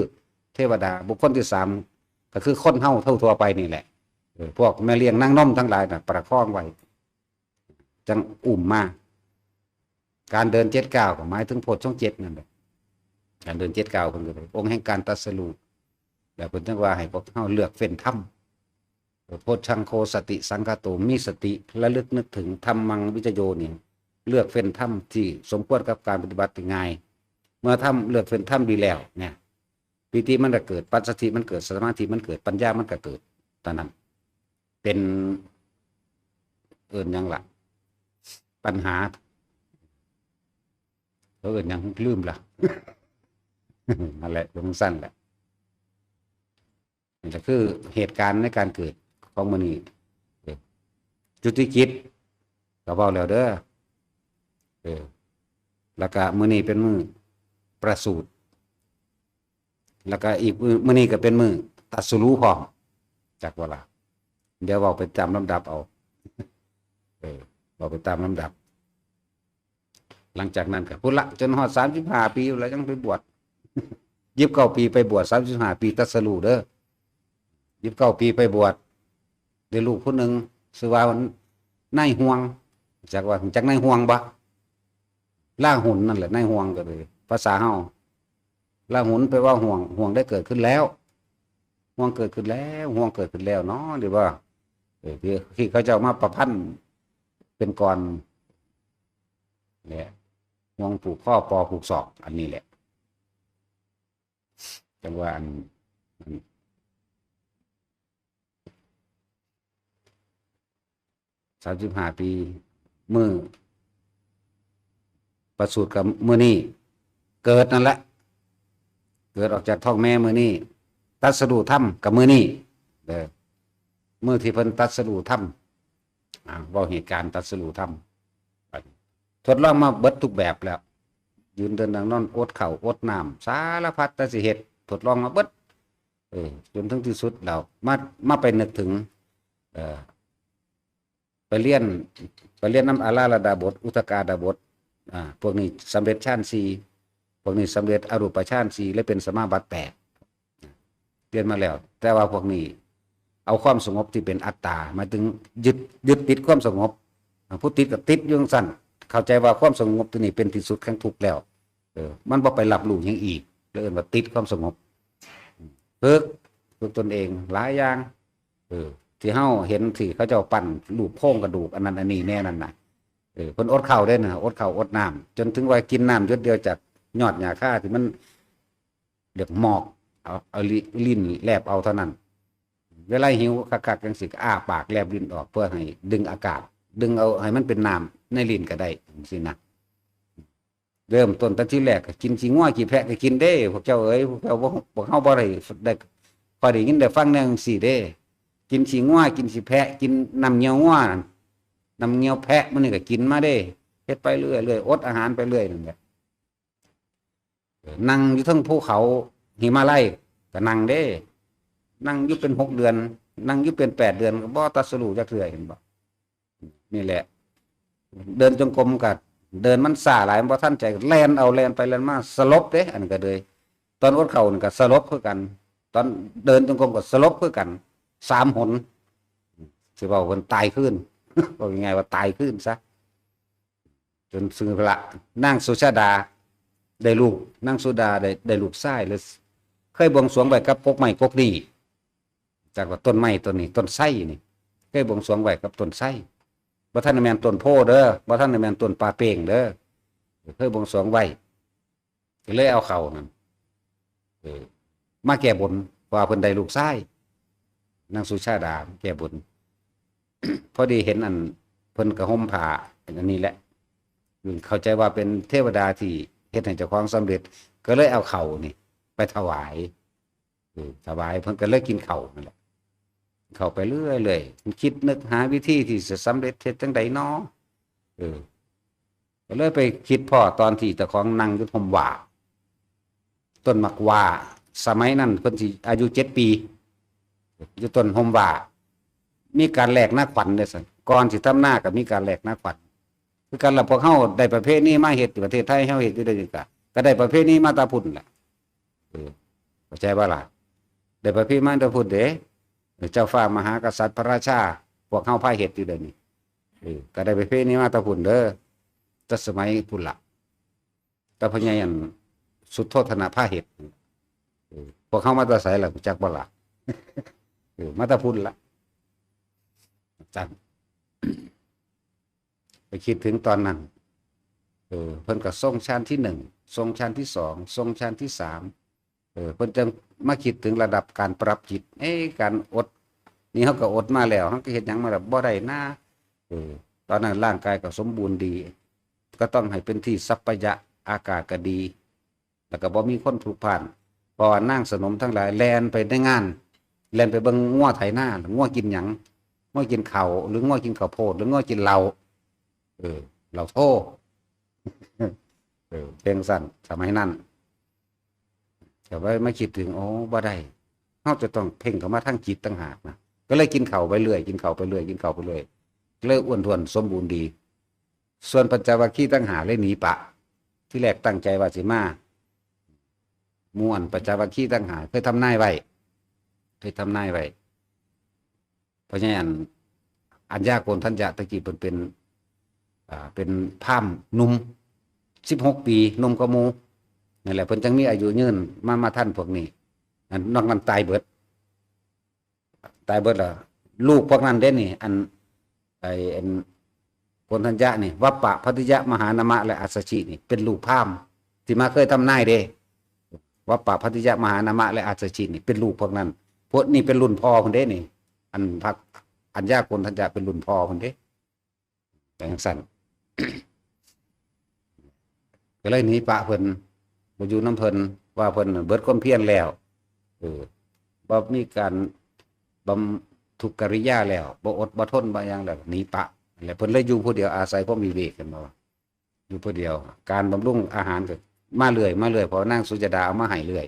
เทวดาบุคคลที่3ก็คือคนเฮาเท่าทั่วไปนี่แหละพวกแม่เลี้ยงนางนมทั้งหลายน่ะประคองไว้จังอุ้มมาการเดิน7 ก้าวก็หมายถึงโพชฌงค์7นั่นแหละการเดิน7 ก้าวเพิ่นก็เลยองค์แห่งการตรัสรู้แล้วเพิ่นจังว่าให้พวกเฮาเลือกเฟ้นธรรมโพชฌังโฆสติสังคโตมีสติระลึกนึกถึงธรรมังวิจโยนี่เลือกเฟ้นธรรมที่สมควรกับการปฏิบัติง่ายเมื่อทำเลือกเฟ้นธรรมดีแล้วเนี่ยปีติมันก็เกิดปัสสติมันเกิดสมาธิมันเกิดปัญญามันก็เกิดตอนนั้นเป็นหยังล่ะปัญหายังลืมล่ะ นั่นแหละตรงสั้นแหละนี่ก็คือเหตุการณ์ในการเกิดของมื้อนี้จุติกิจก็เว้าแล้วเด้อแล้วก็มื้อนี้เป็นมื้อประสูติแล้วก็อีกมื้อนี้ก็เป็นมื้อตรัสรู้พร้อมจักว่าล่ะเดี๋ยวเว้าไปตามลำดับเอาเว้าไปตามลำดับหลังจากนั้นก็พุ่นละจนฮอด35 ปีแล้วยังไปบวช29 ปีไปบวช35 ปีตรัสรู้เด้อ29 ปีไปบวชได้ลูกผู้หนึ่งชื่อว่านายห่วงจักว่าจักนายห่วงบ่ล่าหุ่นนั่นแหละนายห่วงก็เลยภาษาเฮาล่าหุ่นไปว่าห่วงได้เกิดขึ้นแล้วห่วงเกิดขึ้นแล้วห่วงเกิดขึ้นแล้วเนาะหรือว่าที่เขาจะมาประพันธ์เป็นกรเนี่ยห่วงผูกข้อปอผูกศอกอันนี้แหละจังว่าอัน35 ปีมือประสูติกับมือนี้เกิดนั่นแหละเกิดออกจากท้องแม่มือนี้ตรัสรู้ธรรมกับมือนี้มือที่เพิ่นตรัสรู้ธรรมเว้าเหตุการณ์ตรัสรู้ธรรมทดลองมาเบิดทุกแบบแล้วยืนเดินนั่งนอนอดข้าวอดน้ำสารพัดแต่สิเฮ็ดทดลองมาเบิดจนถึงที่สุดแล้วมาไปนึกถึงไปเรียนน้ำอาราลดาบทอุตกาดาบทพวกนี้สำเร็จฌาน4พวกนี้สำเร็จอรูปฌาน4และเป็นสมาบัติ8เรียนมาแล้วแต่ว่าพวกนี้เอาความสงบที่เป็นอัตตามาถึงยึดติดความสงบผู้ติดกับติดอยู่สั่นเข้าใจว่าความสงบตัวนี้เป็นที่สุดแห่งทุกข์แล้วมันบ่ไปรับรู้หยังอีกเลยว่าติดความสงบฝึกตนเองหลายอย่างที่เฮาเห็นที่เขาเจ้าปั้นรูปโครงกระดูกอันนั้นอันนี้แน่นั่นน่ะเพิ่นอดข้าวได้นะอดข้าวอดน้ำจนถึงว่ากินน้ำหยดเดียวจากยอดหญ้าคาที่มันเดือดหมอกเอาลิ้นแลบเอาเท่านั้นเวลาหิวคักๆจังสิอ้าปากแลบลิ้นออกเพื่อให้ดึงอากาศดึงเอาให้มันเป็นน้ำในลิ้นก็ได้จังซี่นะเริ่มต้นตั้งที่แรกก็กินขี้งัวขี้แพะก็กินเด้พวกเจ้าเอ้ยพวกเจ้าพวกเฮาบ่ได้พอได้ยินได้ฟังแนวจังซี่เด้กินขี้งัวกินขี้แพะกินน้ำเงี้ยวงัวน้ำเงี้ยวแพะมันนี่ก็กินมาเด้เฮ็ดไปเรื่อยอดอาหารไปเรื่อยนั่นแหละนั่งอยู่ทั้งภูเขาหิมาลัยก็นั่งเด้นั่งอยู่เป็น6 เดือนนั่งอยู่เป็น8 เดือนก็บ่ตรัสรู้จักเทื่อเห็นบ่นี่แหละเดินจงกรมก็เดินมันซ่าหลายบ่ทันใจแล่นไปแล่นมาสลบเด้อันก็เลยตอนอดข้าวนี่ก็สลบคือกันตอนเดินจงกรมก็สลบคือกัน3 หนสิว่าเพิ่นตายขึ้นว่ายังไงว่าตายขึ้นซะจนซึ่งละนางสุชาดาได้ลูกนางสุดาได้ลูกชายเลยเคยบวงสรวงไว้กับกกไม้กกดีจากว่าต้นไม้ต้นนี้ต้นไทรนี่เคยบวงสรวงไว้กับต้นไทร บ่ท่านได้แม่นต้นโพเด้อบ่ท่านได้แม่นต้นปลาเป้งเด้อเคยบวงสรวงไว้ก็เลยเอาเข้านั่นมาแก้บนว่าเพิ่นได้ลูกชายนางสุชาดาแก้บน พอดีเห็นอันเพิ่นก็ห่มผ้าอันนี้แหละเข้าใจว่าเป็นเทวดาที่เฮ็ดให้เจ้าของสำเร็จก็เลยเอาเข่านี่ไปถวายถวายเพิ่นก็เลยกินเข่านั่นแหละเข้าไปเรื่อยเลยคิดนึกหาวิธีที่จะสำเร็จเฮ็ดจังไดเนาะก็เลยไปคิดพ่อตอนที่เจ้าของนั่งอยู่ห่มว่าต้นมักว่าสมัยนั้นเพิ่นสิอายุ7 ปีอยู่ต้นห่มว่ามีการแลกหน้าขวัญเด้อซั่นก่อนสิทำหน้าก็มีการแลกหน้าขวัญคือกันล่ะพวกเฮาได้ประเภทนี้มาเฮ็ดที่ประเทศไทยเฮาเฮ็ดอยู่ได้จังก็ได้ประเภทนี้มาตาพุ่นล่ะเข้าใจบ่ล่ะได้ประเภทมาตาพุ่นเด้เจ้าฟ้ามหากษัตริย์พระราชาพวกเฮาพาเฮ็ดอยู่เดี๋ยวนี้ก็ได้ประเภทนี้มาตาพุ่นเด้อแต่สมัยพุ่นล่ะแต่พญายันสุดโทษนาพาเฮ็ดพวกเฮามาแตาไสล่ะจักบ่ล่ะมาตาพุ่นล่ะจังไปคิดถึงตอนนั้นเพิ่นก็ทรงชั้นที่1ทรงชั้นที่2ทรงชั้นที่3เพิ่นจึงมาคิดถึงระดับการปรับจิตการอดนี่เฮาก็อดมาแล้วเฮาก็เฮ็ดหยังมาแบบบ่ได้นะตอนนั้นร่างกายก็สมบูรณ์ดีก็ต้องให้เป็นที่สัปปะยะอากาศก็ดีแล้วก็บ่มีคนพลุกพล่านเพราะว่านางสนมทั้งหลายแล่นไปในงานแล่นไปเบิ่งงัวไถนางัวกินหยังงัวกินข้าวหรืองัวกินข้าวโพดหรืองัวกินเหล้าเราโทษเพลงสั้นสมัยนั้นแต่ว่าไม่คิดถึงบ่ได้เราจะต้องเพ่งเข้ามาทั้งจิตตั้งหากนะก็เลยกินเข่าไปเรื่อยกินเข่าไปเรื่อยกินเข่าไปเรื่อยเลยอ้วนท้วนสมบูรณ์ดีส่วนปัญจวัคคีย์ตั้งหาเลยหนีปะที่แรกตั้งใจว่าสิมาม่วนปัญจวัคคีย์ตั้งหาเคยทำนายไว้เพราะฉะนั้นอัญญาโกณทัญญะตะกี้เป็นพราหมณ์หนุ่ม16 ปีหนุ่มกว่าหมู่นั่นแหละเพิ่นจังมีอายุยืนมาท่านพวกนี้นอกนั้นตายเบิดล่ะลูกพวกนั้นเด้นี่อันโกณทัญญะนี่วัปปะพัทยะมหานามะและอัสสชินี่เป็นลูกพราหมณ์ที่มาเคยทำนายเด้วัปปะพัทยะมหานามะและอัสสชินี่เป็นลูกพวกนั้นพวกนี้เป็นรุ่นพ่อเพิ่นเด้นี่อันพักอัญญาโกณทัญญะเป็นรุ่นพ่อเพิ่นเด้แต่จังซั่น ก็เลยหนีปะเพิ่นบ่อยู่น้ำเพิ่นว่าเพิ่นเบิดความเพียรแล้วบ่มีการบำทุกขกิริยาแล้วบ่อดบ่ทนบ่หยังแล้วหนีปะแล้วเพิ่นเลยอยู่ผู้เดียวอาศัยความวิเวกกันบ่อยู่ผู้เดียวการบำรุงอาหารก็มาเรื่อยเพราะนางสุจดาเอามาให้เรื่อย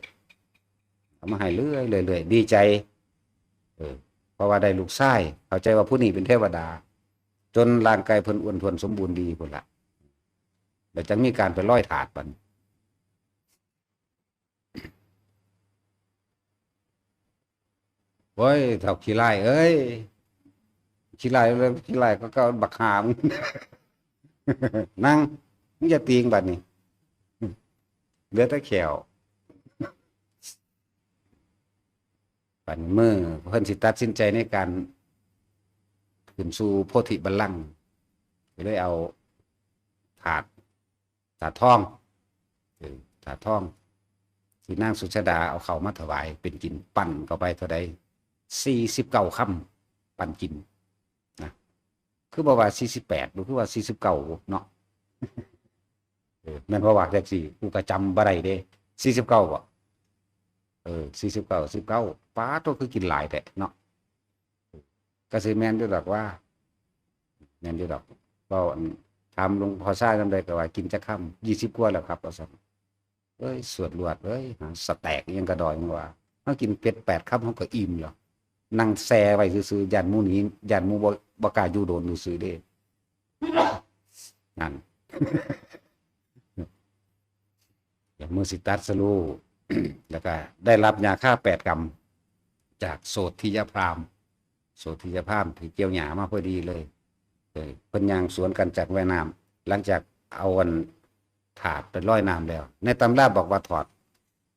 ดีใจเพราะว่าได้ลูกชายเข้าใจว่าผู้นี้เป็นเทวดาจนร่างกายเพิ่นอ้วนท้วนสมบูรณ์ดีพุ่นล่ะแล้วจังมีการไปร้อยถาดบันโอ้ยเท่าขี้ไล่ขี้ไล่ก็บักหาม นั่งมึงจะตีงบัดนี้เหลือแต่แขวปันมือเพิ่นสิตัดสินใจในการขึ้นสู่โพธิบัลลังก์ก็เลยเอาถาดทองที่นางสุชาดาเอาเข้ามาถวายเป็นกินปั่นเข้าไปเท่าใด49 ค่ำปั่นกินนะคือบอกว่า48หรือคือว่า49เนาะแม่นบ่ว่าแท็กซี่กูก็จำบ่ได้เด้49บ่19ป้าตัวคือกินหลายแท้เนาะก็สิแม่นอยู่ดอกว่าแม่นอยู่ดอกเว้าถามหลวงพ่อซ่าจำได้ก็ว่ากินจะค่ำ20 กว่าแล้วครับว่าซั่นสวดรวดสแต็กยังกระดอยว่าเฮากินเป็ด8 ค่ำเฮาก็อิ่มแล้วนั่งแซ่ไว้ซื่อๆย่านหมู่นี้ย่านหมู่บ่กล้าอยู่โดนซื่อๆเด้นั่น อย่างมือสิตัดสลู แล้วก็ได้รับยาฆ่า8 กรรมจากโสธิยพราหมณ์ที่เกี่ยวหญ้ามาพอดีเลยเพิ่นย่างสวนกันจากแม่น้ำหลังจากเอาถาดไปลอยน้ำแล้วในตำราบอกว่าถอด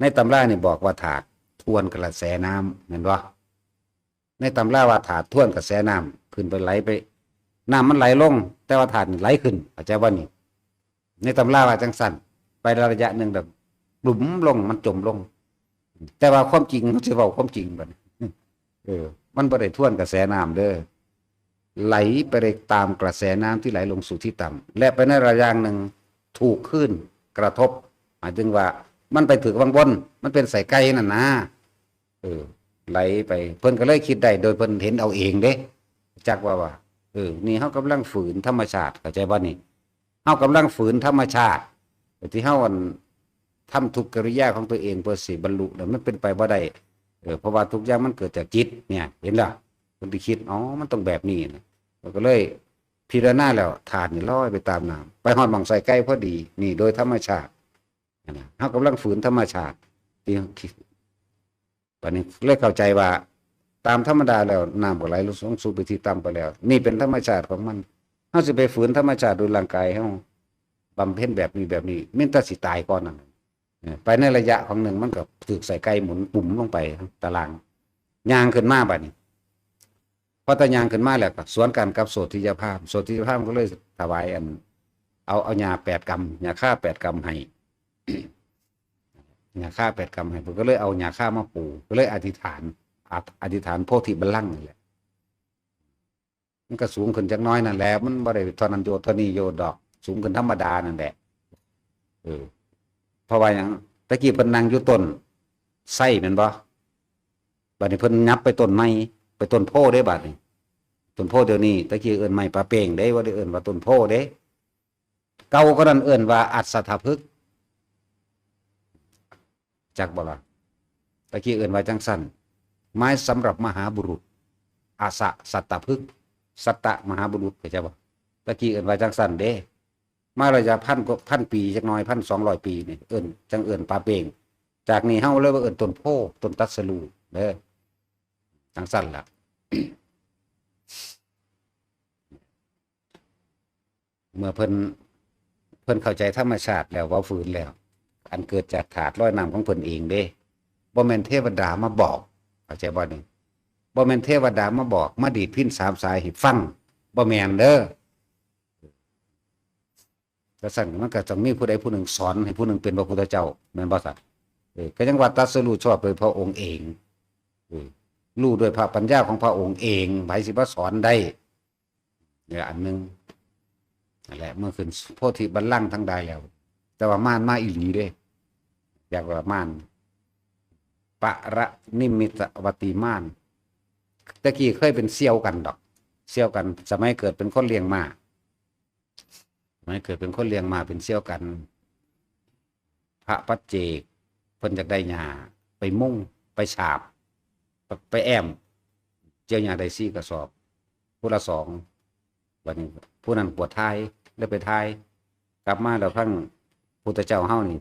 ในตำรานี่บอกว่าถาดทวนกระแสน้ำเห็นบ่ในตำราว่าถาดทวนกระแสน้ำขึ้นไปไหลไป น้ำมันไหลลงแต่ว่าธาตุนี่ไหลขึ้นเข้าใจบ่นี่ในตำราว่าจังซั่นไประยะหนึ่งแบบหลุมลงมันจมลงแต่ว่าความจริงเขาสิเว้าความจริงบัดนี้มันบ่ได้ท่วนกระแสน้ำเด้อไหลไปตามกระแสน้ำที่ไหลลงสู่ที่ต่ำและไปในระยะหนึ่งถูกคลื่นกระทบหมายถึงว่ามันไปถึงบางบนมันเป็นสายไกลนั่นนะไหลไปเพิ่นก็เลยคิดได้โดยเพิ่นเห็นเอาเองเด้จักว่านี่เฮากำลังฝืนธรรมชาติเข้าใจบ่นี่เฮากำลังฝืนธรรมชาติที่เฮาทำทุกกิริยาของตัวเองเพื่อสิบรรลุมันเป็นไปบ่ได้เพราะว่าทุกอย่างมันเกิดจากจิตเนี่ยเห็นล่ะเพิ่นสิคิดมันต้องแบบนี้นะก็เลยพิจารณาแล้วธาตุนี่ลอยไปตามน้ำไปฮอดหม่องใส่ใกล้พอดีนี่โดยธรรมชาตินะเฮากำลังฝืนธรรมชาติที่ตอนนี้เลยเข้าใจว่าตามธรรมดาแล้วน้ำก็ไหลลงสู่ไปที่ต่ำไปแล้วนี่เป็นธรรมชาติของมันเฮาสิไปฝืนธรรมชาติโดยร่างกายเฮาบำเพ็ญแบบนี้แม้แต่สิตายก่อนนั่นไปในระยะของหนึ่งมันก็ถูกใส่ไกลหมุนปุ่มลงไปตารางยางขึ้นมาบัดนี้พอตะยางขึ้นมาแล้วก็สวนกันกับโสติยภาพก็เลยถวายเอาหญ้า8 กำหญ้าค่า8 กำให้หญ้าค่า8 กำให้ผมก็เลยเอาหญ้าค่ามาปูก็เลยอธิษฐานโพธิบัลลังก์นี่แหละมันก็สูงขึ้นจักน้อยนั่นแหละมันบ่ได้เท่านั้นโยเท่านี้โยดอกสูงขึ้นธรรมดานั่นแหละเพราะว่าอย่างตะกี้เพิ่นนั่งอยู่ต้นไส้แม่นบ่บัดนี้เพิ่นยับไปต้นไม้ไปต้นโพได้บัดนี้ต้นโพเดี๋ยวนี้ตะกี้เอิ้นไม้ปลาเป้งได้ว่าได้เอิ้นว่าต้นโพเด้เก่าก็นั่นเอิ้นว่าอัศถพฤกษ์จักบ่ล่ะตะกี้เอิ้นว่าจังซั่นไม้สำหรับมหาบุรุษอาสะสัตตพฤกษ์สัตตมหาบุรุษเข้าใจบ่ตะกี้เอิ้นว่าจังซั่นเด้มาระยะพันปีจักหน่อย1,200 ปีนี่จังเอิ้นปลาเป้งจากนี้เฮาเลยว่าเอิ้นต้นโพต้นตัสรูเด้อจังซั่นล่ะ เมื่อเพิ่นเข้าใจธรรมชาติแล้วว่าฝืนแล้วอันเกิดจากถาดร้อยน้ำของเพิ่นเองเด้บ่แม่นเทวดามาบอกเข้าใจบ่นี่บ่แม่นเทวดามาบอกมาดีดพิณ3 สายให้ฟังบ่แม่นเด้อก็สั่นมันก็ต้องมีผู้ใดผู้หนึ่งสอนให้ผู้หนึ่งเป็นพระพุทธเจ้าแม่นบ่ซั่นก็ยังว่าตรัสรู้ชอบโดยพระองค์เองรู้ด้วยพระปัญญาของพระองค์เองไผสิมาสอนได้เนี่ยอันนึงนั่นแหละเมื่อขึ้นโพธิบัลลังก์ทั้งใดแล้วแต่ว่ามารมาอีหลีเด้อยากว่ามารปะระนิมิตวติมารตะกี้เคยเป็นเสี่ยวกันดอกเสี่ยวกันสมัยเกิดเป็นคนเลี้ยงม้าเป็นเสี่ยวกันพระปัจเจกเพิ่นอยากได้หญ้าไปมุ่งไปฉาบไปแอมเจียวหญ้าได้4 กระสอบผู้ละ2วันนี้ผู้นั้นปวดท้ายเลยไปท้ายกลับมาแล้วพังพุทธเจ้าเฮานี่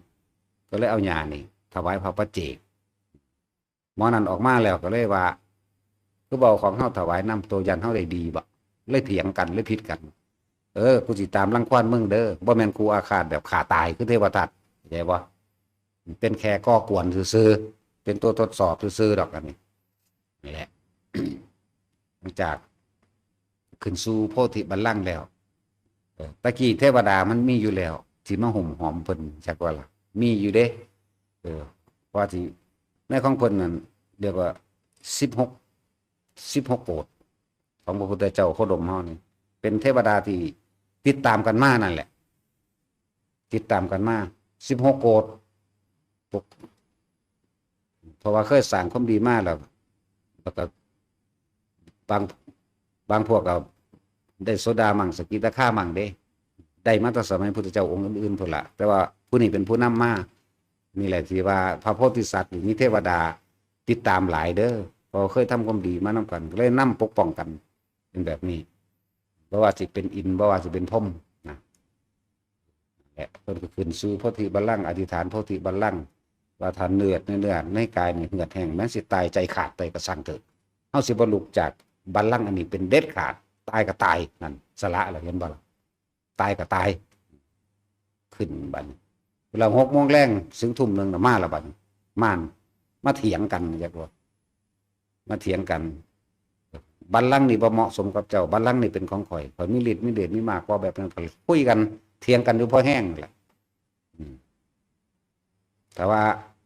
ก็เลยเอาหญ้านี่ถวายพระปัจเจกหมอนั้นออกมาแล้วก็เลยว่าคือบอกของเฮาถวายนำตัวยันเฮาได้ดีบ่เลยเถียงกันเลยผิดกันกูสิตามรังควานมึงเด้อบ่แม่นกูอาฆาตแบบฆ่าตายคือเทวทัตเข้าใจบ่เป็นแค่ก่อกวนซื่อๆเป็นตัวทดสอบซื่อๆดอกอันนี้นี่แหละ หลังจากขึ้นสู่โพธิบัลลังก์แล้วตะกี้เทวดามันมีอยู่แล้วที่มาห่มหอมเพิ่นจักว่าล่ะมีอยู่เด้เพราะที่ในของเพิ่นนั่นเรียกว่า16โกฏของพระพุทธเจ้าโคดมเฮานี่เป็นเทวดาที่ติดตามกันมานั่นแหละติดตามกันมา16โกฏเพราะว่าเคยสร้างความดีมาแล้วก็บางพวกก็ได้โสดามั่งสกิทาคามั่งได้มาตั้งสมัยพุทธเจ้าองค์อื่นๆพุ่นละแต่ว่าผู้นี้เป็นผู้นำมานี่แหละที่ว่าพระโพธิสัตว์มีเทวดาติดตามหลายเด้อเพราะเคยทำความดีมานำกันเลยนำปกป้องกันเป็นแบบนี้บ่ว่าสิเป็นอินทร์บ่ว่าสิเป็นพรหมนะและเพิ่นก็ขึ้นสู่โพธิบัลลังก์อธิษฐานโพธิบัลลังก์ว่าท่านเนื้อในกายนี่เหือดแห้งแม้สิตายใจขาดไปก็สั่งเถิดเฮาสิบ่ลุกจากบัลลังก์อันนี้เป็นเด็ดขาดตายก็ตายนั่นสละอะไรเห็นบ่ล่ะตายก็ตายขึ้นบัดเวลา6 โมงแรงถึงทุ่มนึงน่ะมาละบัดมาเถียงกันจักว่ามาเถียงกัน บัลลังก์นี่บ่เหมาะสมกับเจ้าบัลลังก์นี่เป็นของข่อยมีฤทธิ์มีเดชมีมากกว่าแบบนั้นก็คุยกันเถียงกันอยู่พอแห้งแหละแต่ว่า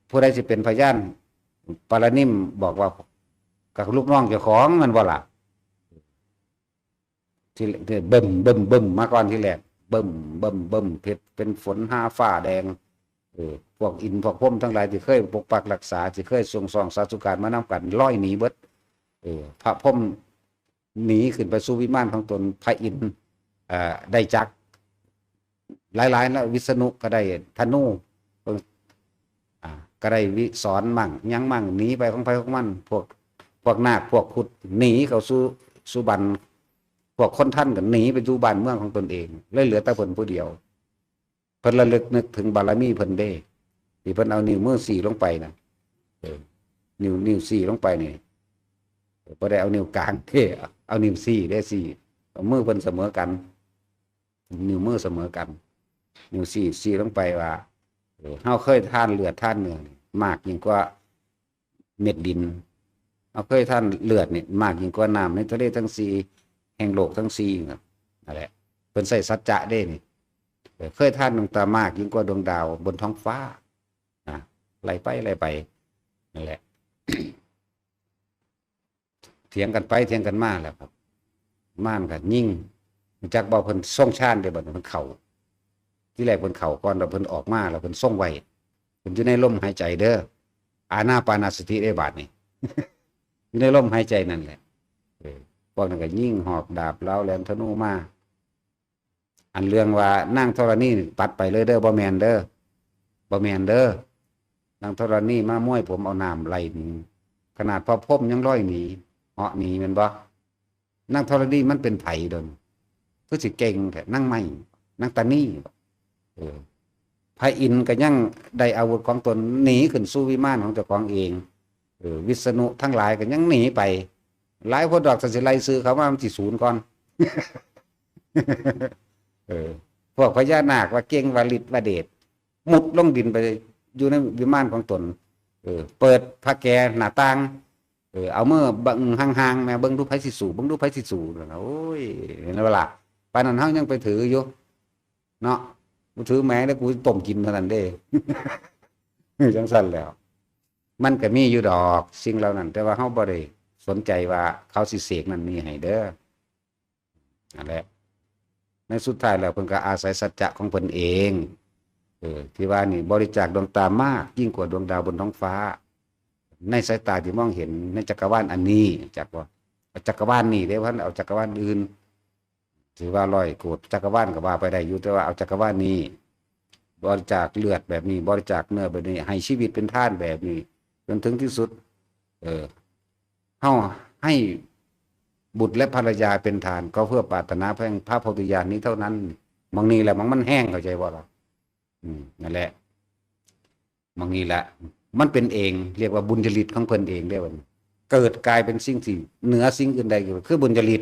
ผู้ใดสิเป็นพยานปารานิมบอกว่ากับลูกน้องเจ้าของมันบ่ล่ะที่เบิ่มมาก่อนที่แรกเบิ่มเพชรเป็นฝนห้าฟ้าแดงพวกอินพวกพรหมทั้งหลายที่เคยปกปักรักษาที่เคยทรงสองสาธุการมานำกันร้อยหนีเบิดพระพรหมหนีขึ้นไปสู่วิมานของตนพระอินทร์ได้จักหลายๆแล้ววิษณุก็ได้ธนูก็ได้วิสอนมั่งยังมั่งหนีไปของไผของมันพวกนาคพวกขุดหนีเข้าสู่สุบันพวกคนท่านก็หนีไปสู่บ้านเมืองของตนเองเลยเหลือแต่เพิ่นผู้เดียวเพิ่นระลึกนึกถึงบารมีเพิ่นได้ที่เพิ่นเอานิ้วมือ4ลงไปนะนิ้ว4ลงไปนี่บ่ได้เอานิ้วกลางเอานิ้ว4ได้4มือเพิ่นเสมอกันนิ้วมือเสมอกันนิ้ว4ลงไปว่าเฮาเคยทานเลือดทานเนื้อมากยิ่งกว่าเม็ดดินเฮาเคยทานเลือดนี่มากยิ่งกว่าน้ำในทะเลทั้ง4แห่งโลกทั้ง4ครับนั่นแหละเพิ่นใส่สัจจะได้นี่เคยทานดวงตามากยิ่งกว่าดวงดาวบนท้องฟ้าไล่ไปนั่นแหละ เถียงกันไปเถียงกันมาแล้วครับม่านกันยิ่งจักบ่เพิ่นทรงชาญได้บ่เพิ่นเข้าที่แรกเพิ่นเข้าก่อนแล้วเพิ่นออกมาแล้วเพิ่นทรงไว้เพิ่นอยู่ในลมหายใจเด้ออานาปานสติได้บาดนี่ อยู่ในลมหายใจนั่นแหละพวกนั้นก็ยิ่งหอกดาบเล้าแหลมธนูมาอันเรื่องว่านั่งธรณีปัดไปเลยเด้อบ่แม่นเด้อบ่แม่นเด้อนั่งธรณีมาม้วยผมเอาน้ำไหลหนีขนาดพอพรมยังร้อยหนีเหาะหนีแม่นบ่นั่งธรณีมันเป็นไผดนคือสิเก่งแท้นั่งไม่นั่งตานี่พระอินทร์ก็ยังได้อาวุธของตนหนีขึ้นสู่วิมานของเจ้าของเองวิษณุทั้งหลายก็ยังหนีไปหลายพวกดอกสิไลซื้อเขาว่ามันสิศูนย์ก่อน พวกพญานาคว่าเก่งว่าฤทธิ์ว่าเดชมุดลงดินไปอยู่ในวิมานของตนเปิดพระแกหน้าต่างเอามือบังห่างๆแม่เบิ่งดูไผสิสู่เบิ่งดูไผสิสู่โอ้ยเห็นแล้วล่ะปานนั้นเฮายังไปถืออยู่เนาะกูถือแม้แล้วกูต้มกินเท่านั้นเด้ จังซั่นแล้วมันก็มีอยู่ดอกสิ่งเหล่านั้นแต่ว่าเฮาบ่ได้สนใจว่าเขาสิเสกนั่นนี่ให้เด้อนั่นแหละในสุดท้ายแล้วเพิ่นก็อาศัยสัจจะของเพิ่นเองที่ว่านี่บริจาคดวงตามากยิ่งกว่าดวงดาวบนท้องฟ้าในสายตาที่มองเห็นในจักรวาลอันนี้จากว่าจักรวาลนี่เด้ว่าเอาจักรวาลอื่นถือว่าร้อยโกรธจักรวาลก็ว่าไปได้อยู่แต่ว่าเอาจักรวาลนี้บริจาคเลือดแบบนี้บริจาคเนื้อแบบนี้ให้ชีวิตเป็นทานแบบนี้จนถึงที่สุดเฮาให้บุตรและภรรยาเป็นทานก็เพื่อปรารถนาเพียงพระโพธิญาณนี้เท่านั้นบางนี้แหละมันแห้งเข้าใจบ่ล่ะนั่นแหละบางนี้แหละมันเป็นเองเรียกว่าบุญจริตของเพิ่นเองได้ว่าเกิดกลายเป็นสิ่งที่เหนือสิ่งอื่นใดคือบุญจริต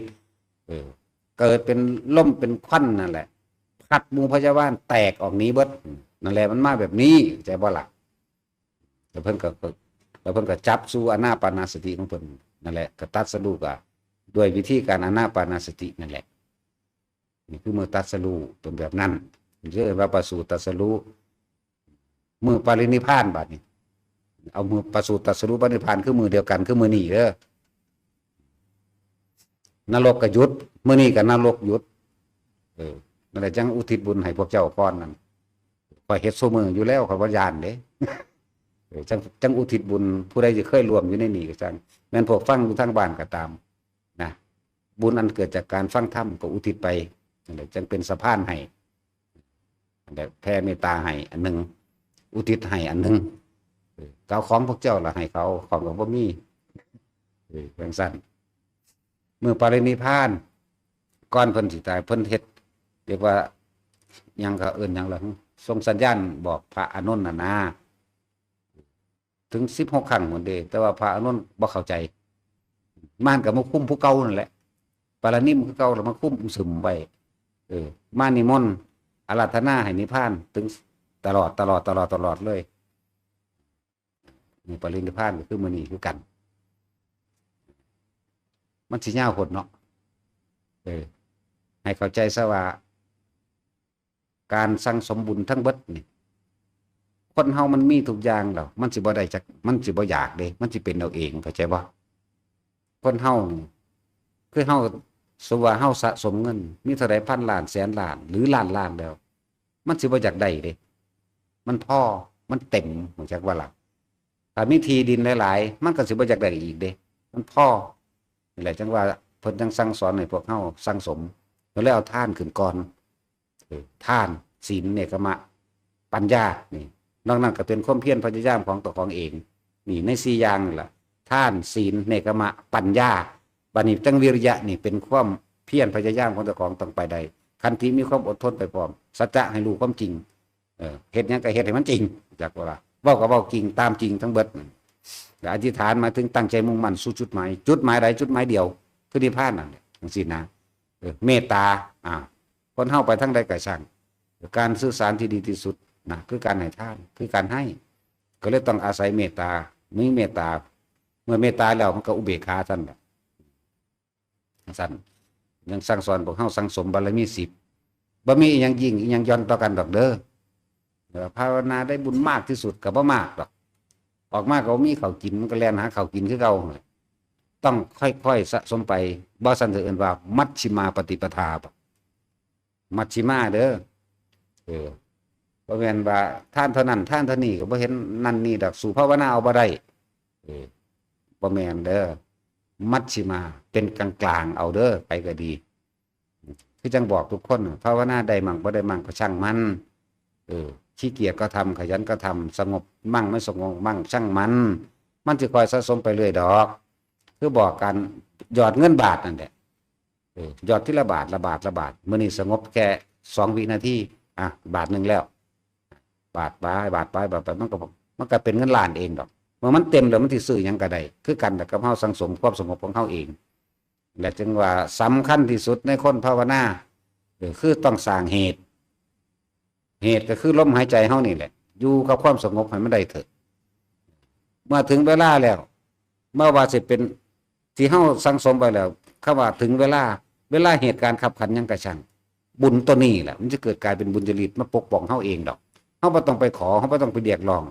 เกิดเป็นล่มเป็นควันนั่นแหละพัดหมู่พยาบาลแตกออกนี้เบิดนั่นแหละมันมาแบบนี้ใจบ่ล่ะแล้วเพิ่นก็จับสู่อานาปานสติของเพิ่นนั่นแหละก็ตัดสรุปด้วยวิธีการอานาปานสตินั่นแหละนี่คือมือตัดสรุปเป็นแบบนั้นเรียกว่าประสูติตัดสรุปมือปรินิพพานบัดนี้เอามือประสูติตัดสรุปปรินิพพานคือมือเดียวกันคือมือนี้เด้อนรกก็หยุดมื้อนี้ก็นรกหยุดนั่นแหละจังอุทิศบุญให้พวกเจ้าก่อนนั่นข้อยเฮ็ดซุมื้ออยู่แล้วข้อยบ่ย้านเด้จังอุทิศบุญผู้ใดที่เคยรวมอยู่ในนี้ก็จังแม่นพวกฟังอยู่ทางบ้านก็ตามนะบุญอันเกิดจากการฟังธรรมก็อุทิศไปนั่นแหละจังเป็นสะพานให้แบบแผ่เมตตาให้อันนึงอุทิศให้อันนึงเก่าของพวกเจ้าล่ะให้เขาของก็บ่มีจังซั่นเมื่อปรินิพพานก่อนเพิ่นสิตายเพิ่นเฮ็ดเรียกว่าหยังก็เอิ้นหยังล่ะส่งสัญญาณบอกพระอานนท์น่ะนะถึง16ครั้งหมดเด้แต่ว่าพระอานนท์บ่เข้าใจม่านก็มาคุ้มผู้เก่านั่นแหละปารานิมคือเก่าแล้วมาคุ้มซึมไว้มานิมนต์อาราธนาให้นิพพานถึงตลอดเลยนี่ปรินิพพานก็คือมื้อนี้คือกันม มันสิยาวโพดเนาะให้เข้าใจซะว่าการสั่งสมบุญทั้งเบิดนี่คนเฮามันมีทุกอย่างแล้วมันสิบ่ได้จักมันสิบ่อยากเด้มันสิเป็นเอาเองเข้าใจบ่คนเฮานี่คือเฮาสมมุติว่าเฮาสะสมเงินมีเท่าใดพันล้านแสนล้านหรือล้านล้านแล้วมันสิบ่อยากได้เด้มันพอมันเต็มเหมือนจักว่าล่ะถ้ามีที่ดินหลายๆมันก็สิบ่อยากได้อีกเด้มันพอนี่แหละจังว่าเพิ่นจังสั่งสอนให้พวกเฮาสั่งสมแล้วเอาทานขึ้นก่อนทานศีลเนกขมะปัญญานี่นอกนั้นก็เป็นความเพียรพยายามของตัวของเองนี่ใน4อย่างนี่ล่ะทานศีลเนกขมะปัญญาบัดนี้จังวิริยะนี่เป็นความเพียรพยายามของตัวของต้องไปได้คันที่มีความอดทนไปพร้อมสัจจะให้รู้ความจริงเฮ็ดหยังก็เฮ็ดให้มันจริงจักว่าเว้าก็เว้าจริงตามจริงทั้งเบิดแล้วอธิษฐานมาถึงตั้งใจมุ่งมั่นสู่จุดหมายใดจุดหมายเดียวคือนิพพานนั่นแหละจังซี่นะเมตตาคนเฮาไปทั้งใดก็ช่างการสื่อสารที่ดีที่สุดนะคือการให้ทานคือการให้ก็เลยต้องอาศัยเมตตามีเมตตาเมื่อเมตตาแล้วมันก็อุเบกขาซั่นแหละซั่นยังสั่งสอนพวกเฮาสั่งสมบารมี10บ่มีอีหยังยิ่งอีหยังย่อนต่อกันดอกเด้อภาวนาได้บุญมากที่สุดก็บ่มากดอกออกมาก็มีข้าวกินมันก็แล่นหาข้าวกินคือเก่าต้องค่อยๆสะสมไปบ่ซั่นเอิ้นว่ามัชฌิมาปฏิปทามัชฌิมาเด้อบ่แม่นว่าท่านเท่านั้นท่านเท่านี้ก็บ่เห็นนั่นนี่ดอกสู่ภาวนาเอาบ่ได้บ่แม่นเด้อมัชฌิมาเป็นกลางๆเอาเด้อไปก็ดีคือจังบอกทุกคนภาวนาได้มั่งบ่ได้มั่งก็ช่างมันขี้เกียจก็ทำขยันก็ทำสงบมั่งไม่สงบมั่งช่างมันสิคอยสะสมไปเรื่อยดอกคือบอกกันหยอดเงินบาทนั่นแหละหยอดทีละบาทละบาทมื้อนี้สงบแค่2 วินาทีบาทนึงแล้วบาทไปมันก็เป็นเงินล้านเองดอกเมื่อมันเต็มแล้วมันสิซื้อหยังก็ได้คือกันกับเฮาสังสมความสงบของเฮาเองและจึงว่าสำคัญที่สุดในคนภาวนาคือต้องสร้างเหตุก็คือลมหายใจเฮานี่แหละอยู่กับความสงบให้มันได้เถิดเมื่อถึงเวลาแล้วเมื่อว่าสิเป็นที่เฮาสังสมไปแล้วคำว่าถึงเวลาเหตุการณ์ขับขันหยังกระช่างบุญตัวนี้แหละมันจะเกิดกลายเป็นบุญจริตมาปกป้องเฮาเองดอกเฮาบ่ต้องไปขอเฮาบ่ต้องไปเรียกร้อง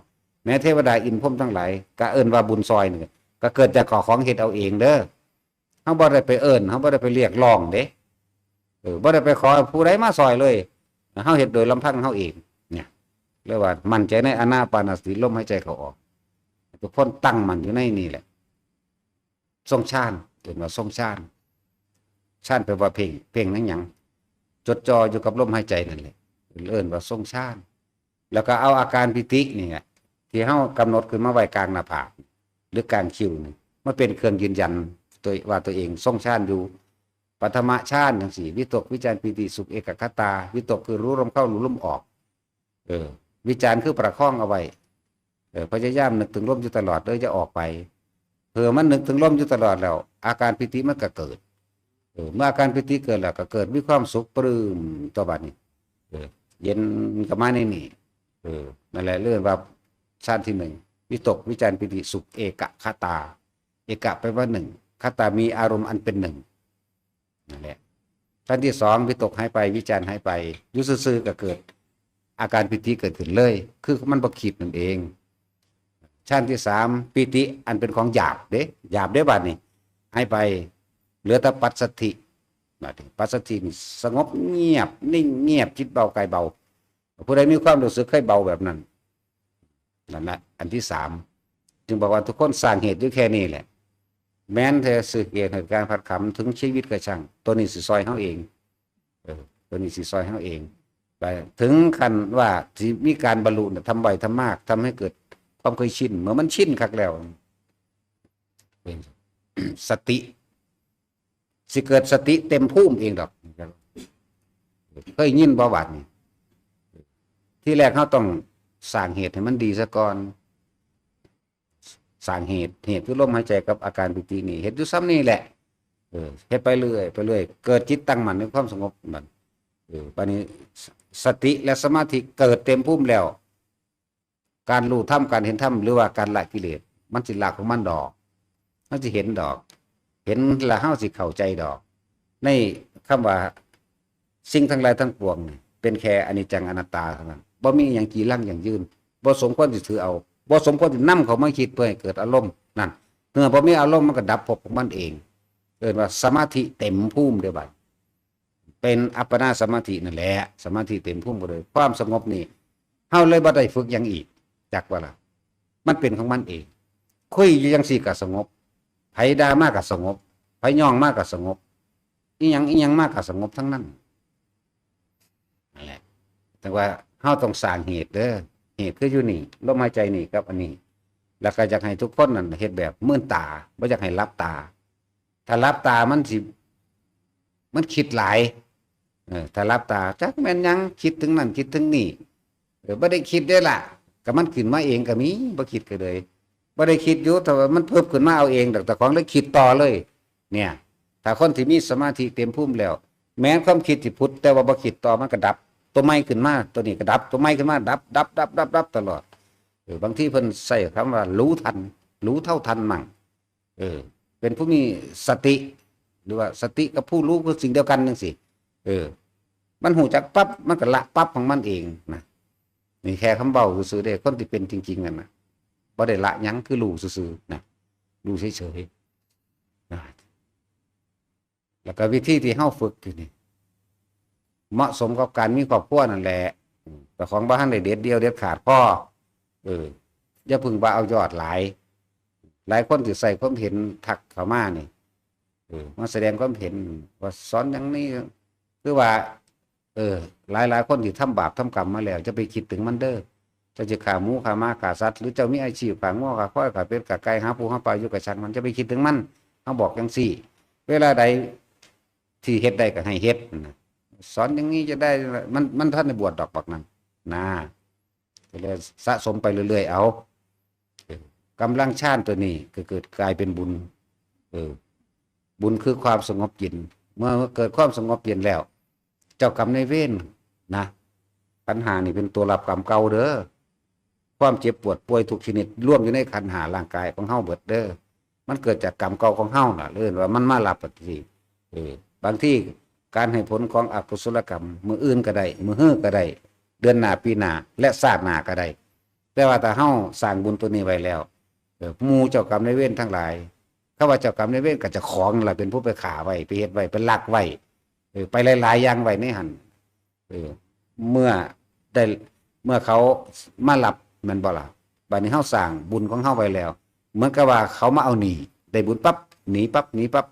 แม้เทวดาอินทร์พรหมทั้งหลายก็เอิ้นว่าบุญซอยนี่ก็เกิดจากของเฮ็ดเอาเองเด้อเฮาบ่ได้ไปเอิ้นเฮาบ่ได้ไปเรียกร้องเด้บ่ได้ไปขอผู้ใดมาซอยเลยเฮาเฮ็ดโดยลำพังเฮาเองเนี่ยเรียกว่ามั่นใจในอานาปานสติลมหายใจเข้าออกทุกคนตั้งมั่นอยู่ในนี่แหละทรงฌานเรียกว่าทรงฌานฌานแปลว่าเพ่งนั้นหยังจดจ่ออยู่กับลมหายใจนั่นแหละเอิ้นว่าทรงฌานแล้วก็เอาอาการปิตินี่ที่เฮากำหนดขึ้นมาไว้กลางหน้าผากหรือกลางคิ้วนี่มันเป็นเครื่องยืนยันตัวเองทรงฌานอยู่ปฐมฌานจังซี่วิตกวิจารปิติสุขเอกคตาวิตกคือรู้ลมเข้ารู้ลมออกวิจารคือประคองเอาไว้พยายามนึกถึงลมอยู่ตลอดจะออกไปเผื่อมันนึกถึงลมอยู่ตลอดแล้วอาการปิติมันก็เกิดเมื่ออาการปิติเกิดแล้วก็เกิดมีความสุขปลื้มต่อบัดนี้เย็นกับมาในนี่นั่นแหละเรื่องว่าฌานที่1วิตกวิจารปิติสุขเอกคตาเอกะแปลว่า1คตามีอารมณ์อันเป็น1นั่นแหละฌานที่2วิตกหายไปวิจารหายไปอยู่ซื่อๆก็เกิดอาการปิติเกิดขึ้นเลยคือมันบ่คิดนั่นเองฌานที่3ปิติอันเป็นของหยาบเด้บัดนี้หายไปเหลือแต่ปัสสัทธิบัดนี้ปัสสัทธิสงบเงียบนิ่งเงียบจิตเบากายเบาผู้ใดมีความรู้สึกเคยเบาแบบนั้นนั่นแหละอันที่3จึงบอกว่าทุกคนสร้างเหตุอยู่แค่นี้แหละแม้นแต่สึกเหตุการณ์ผัดขำถึงชีวิตก็ช่างตัวนี้สิซอยเฮาเองตัวนี้สิซอยเฮาเองไปถึงขั้นว่าสิมีการบรรลุทำบ่อยทำมากทำให้เกิดความเคยชินเมื่อมันชินคักแล้วสติสิเกิดสติเต็มภูมิเองดอกเคยยินประวัตินี่ที่แรกเขาต้องสร้างเหตุให้มันดีซะก่อนสร้างเหตุคือลมหายใจกับอาการปิตินี่เฮ็ดอยู่ซ้ำนี่แหละเฮ็ดไปเรื่อยเกิดจิตตั้งมั่นในความสงบมันบัดนี้สติและสมาธิเกิดเต็มภูมิแล้วการรู้ธรรมการเห็นธรรมหรือว่าการละกิเลสมันสิละของมันดอกมันสิเห็นดอก เห็นละเฮาสิเข้าใจดอกในคำว่าสิ่งทั้งหลายทั้งปวงนี่เป็นแค่อนิจจังอนัตตาเท่านั้นบ่มีหยังจีรังอย่างยืนบ่สมควรสิถือเอาบ่สมควรสินำเขามาคิดเพื่อให้เกิดอารมณ์นั่นเมื่อบ่มีอารมณ์มันก็ดับภพของมันเองเกิดว่าสมาธิเต็มภูมิเด้อบัดเป็นอัปปนาสมาธินั่นแหละสมาธิเต็มภูมิบ่เลยความสงบนี่เฮาเลยบ่ได้ฝึกหยังอีกจักว่าล่ะมันเป็นของมันเองคุยอยู่จังซี่ก็สงบไผด่ามาก็สงบไผย่องมาก็สงบอีหยังมาก็สงบทั้งนั้นนั่นแหละแต่ว่าเฮาต้องสร้างเหตุเด้อเหตุคืออยู่นี่ลมหายใจนี่กับอันนี้แล้วก็อยากให้ทุกคนนั่นเฮ็ดแบบมื่นตาบ่อยากให้หลับตาถ้าหลับตามันคิดหลายถ้าหลับตาจักแม่นยังคิดถึงนั่นคิดถึงนี่บ่ได้คิดได้ล่ะก็มันขึ้นมาเองก็มีบ่คิดก็เลยบ่ได้คิดอยู่แต่ว่ามันเพิ่มขึ้นมาเอาเองดอกแต่ของเลยคิดต่อเลยเนี่ยถ้าคนที่มีสมาธิเต็มภูมิแล้วแม้ความคิดที่พุทธแต่ว่าบ่คิดต่อมันก็ดับตัวใหม่ขึ้นมาตัวนี้ก็ดับตัวใหม่ขึ้นมาดับตลอดบางทีเพิ่นใช้คำว่ารู้ทันรู้เท่าทันมั่งเป็นผู้มีสติหรือว่าสติกับผู้รู้คือสิ่งเดียวกันจังซี่มันหูจักปั๊บมันก็ละปั๊บของมันเองนะนี่แค่คำเบาซื่อๆเด้คนที่เป็นจริงๆนั่นน่ะบ่ได้ละหยังคือรู้ซื่อๆนะรู้เฉยๆนะแล้วก็วิธีที่เฮาฝึกอยู่นี่เหมาะสมกับการมีครอบครัวนั่นแหละแต่ของบ้านได้เด็ดเดียวเด็ดขาดพ่ออย่าพึ่งว่าเอายอดหลายคนสิใส่ความเห็นทักเข้ามานี่มาแสดงความเห็นว่าสอนอย่างนี้คือว่าหลายคนที่ทำบาปทำกรรมมาแล้วจะไปคิดถึงมันเด้อจะฆ่าหมูฆ่าม้าฆ่าสัตว์หรือเจ้ามีอาชีพฆ่างัวฆ่าควายฆ่าเป็ดฆ่าไก่หาปูหาปลาอยู่กับฉันมันจะไปคิดถึงมันเฮาบอกจังซี่เวลาใดที่เฮ็ดได้ก็ให้เฮ็ดนะสอนอย่างนี้จะได้มันท่านในบวชดอกบักนั้นนะก็เลยสะสมไปเรื่อยๆเอากำลังฌานตัวนี้ก็เกิดกลายเป็นบุญบุญคือความสงบเย็นเมื่อเกิดความสงบเย็นแล้วเจ้ากรรมนายเวรนะขันธ์ห้านี่เป็นตัวรับกรรมเก่าเด้อความเจ็บปวดป่วยทุกชนิดร่วมอยู่ในขันธ์ห้าร่างกายของเฮาเบิดเด้อมันเกิดจากกรรมเก่าของเฮาน่ะเรื่องว่ามันมารับปฏิบางที่การให้ผลของอกุศลกรรมมืออื่นก็ได้มือฮื้อก็ได้เดือนหน้าปีหน้าและชาติหน้าก็ได้แต่ว่าถ้าเฮาสร้างบุญตัวนี้ไว้แล้วหมู่เจ้ากรรมนายเวรทั้งหลายถ้าว่าเจ้ากรรมนายเวรก็จะของล่ะเป็นผู้ไปฆ่าไว้ไปเฮ็ดไว้เป็นลักไว้ไปหลายๆอย่างไว้ในหั่นเมื่อเขามารับมันบ่ล่ะบัดนี้เฮาสร้างบุญของเฮาไว้แล้วเหมือนกับว่าเขามาเอาหนีได้บุญปั๊บหนีปั๊บ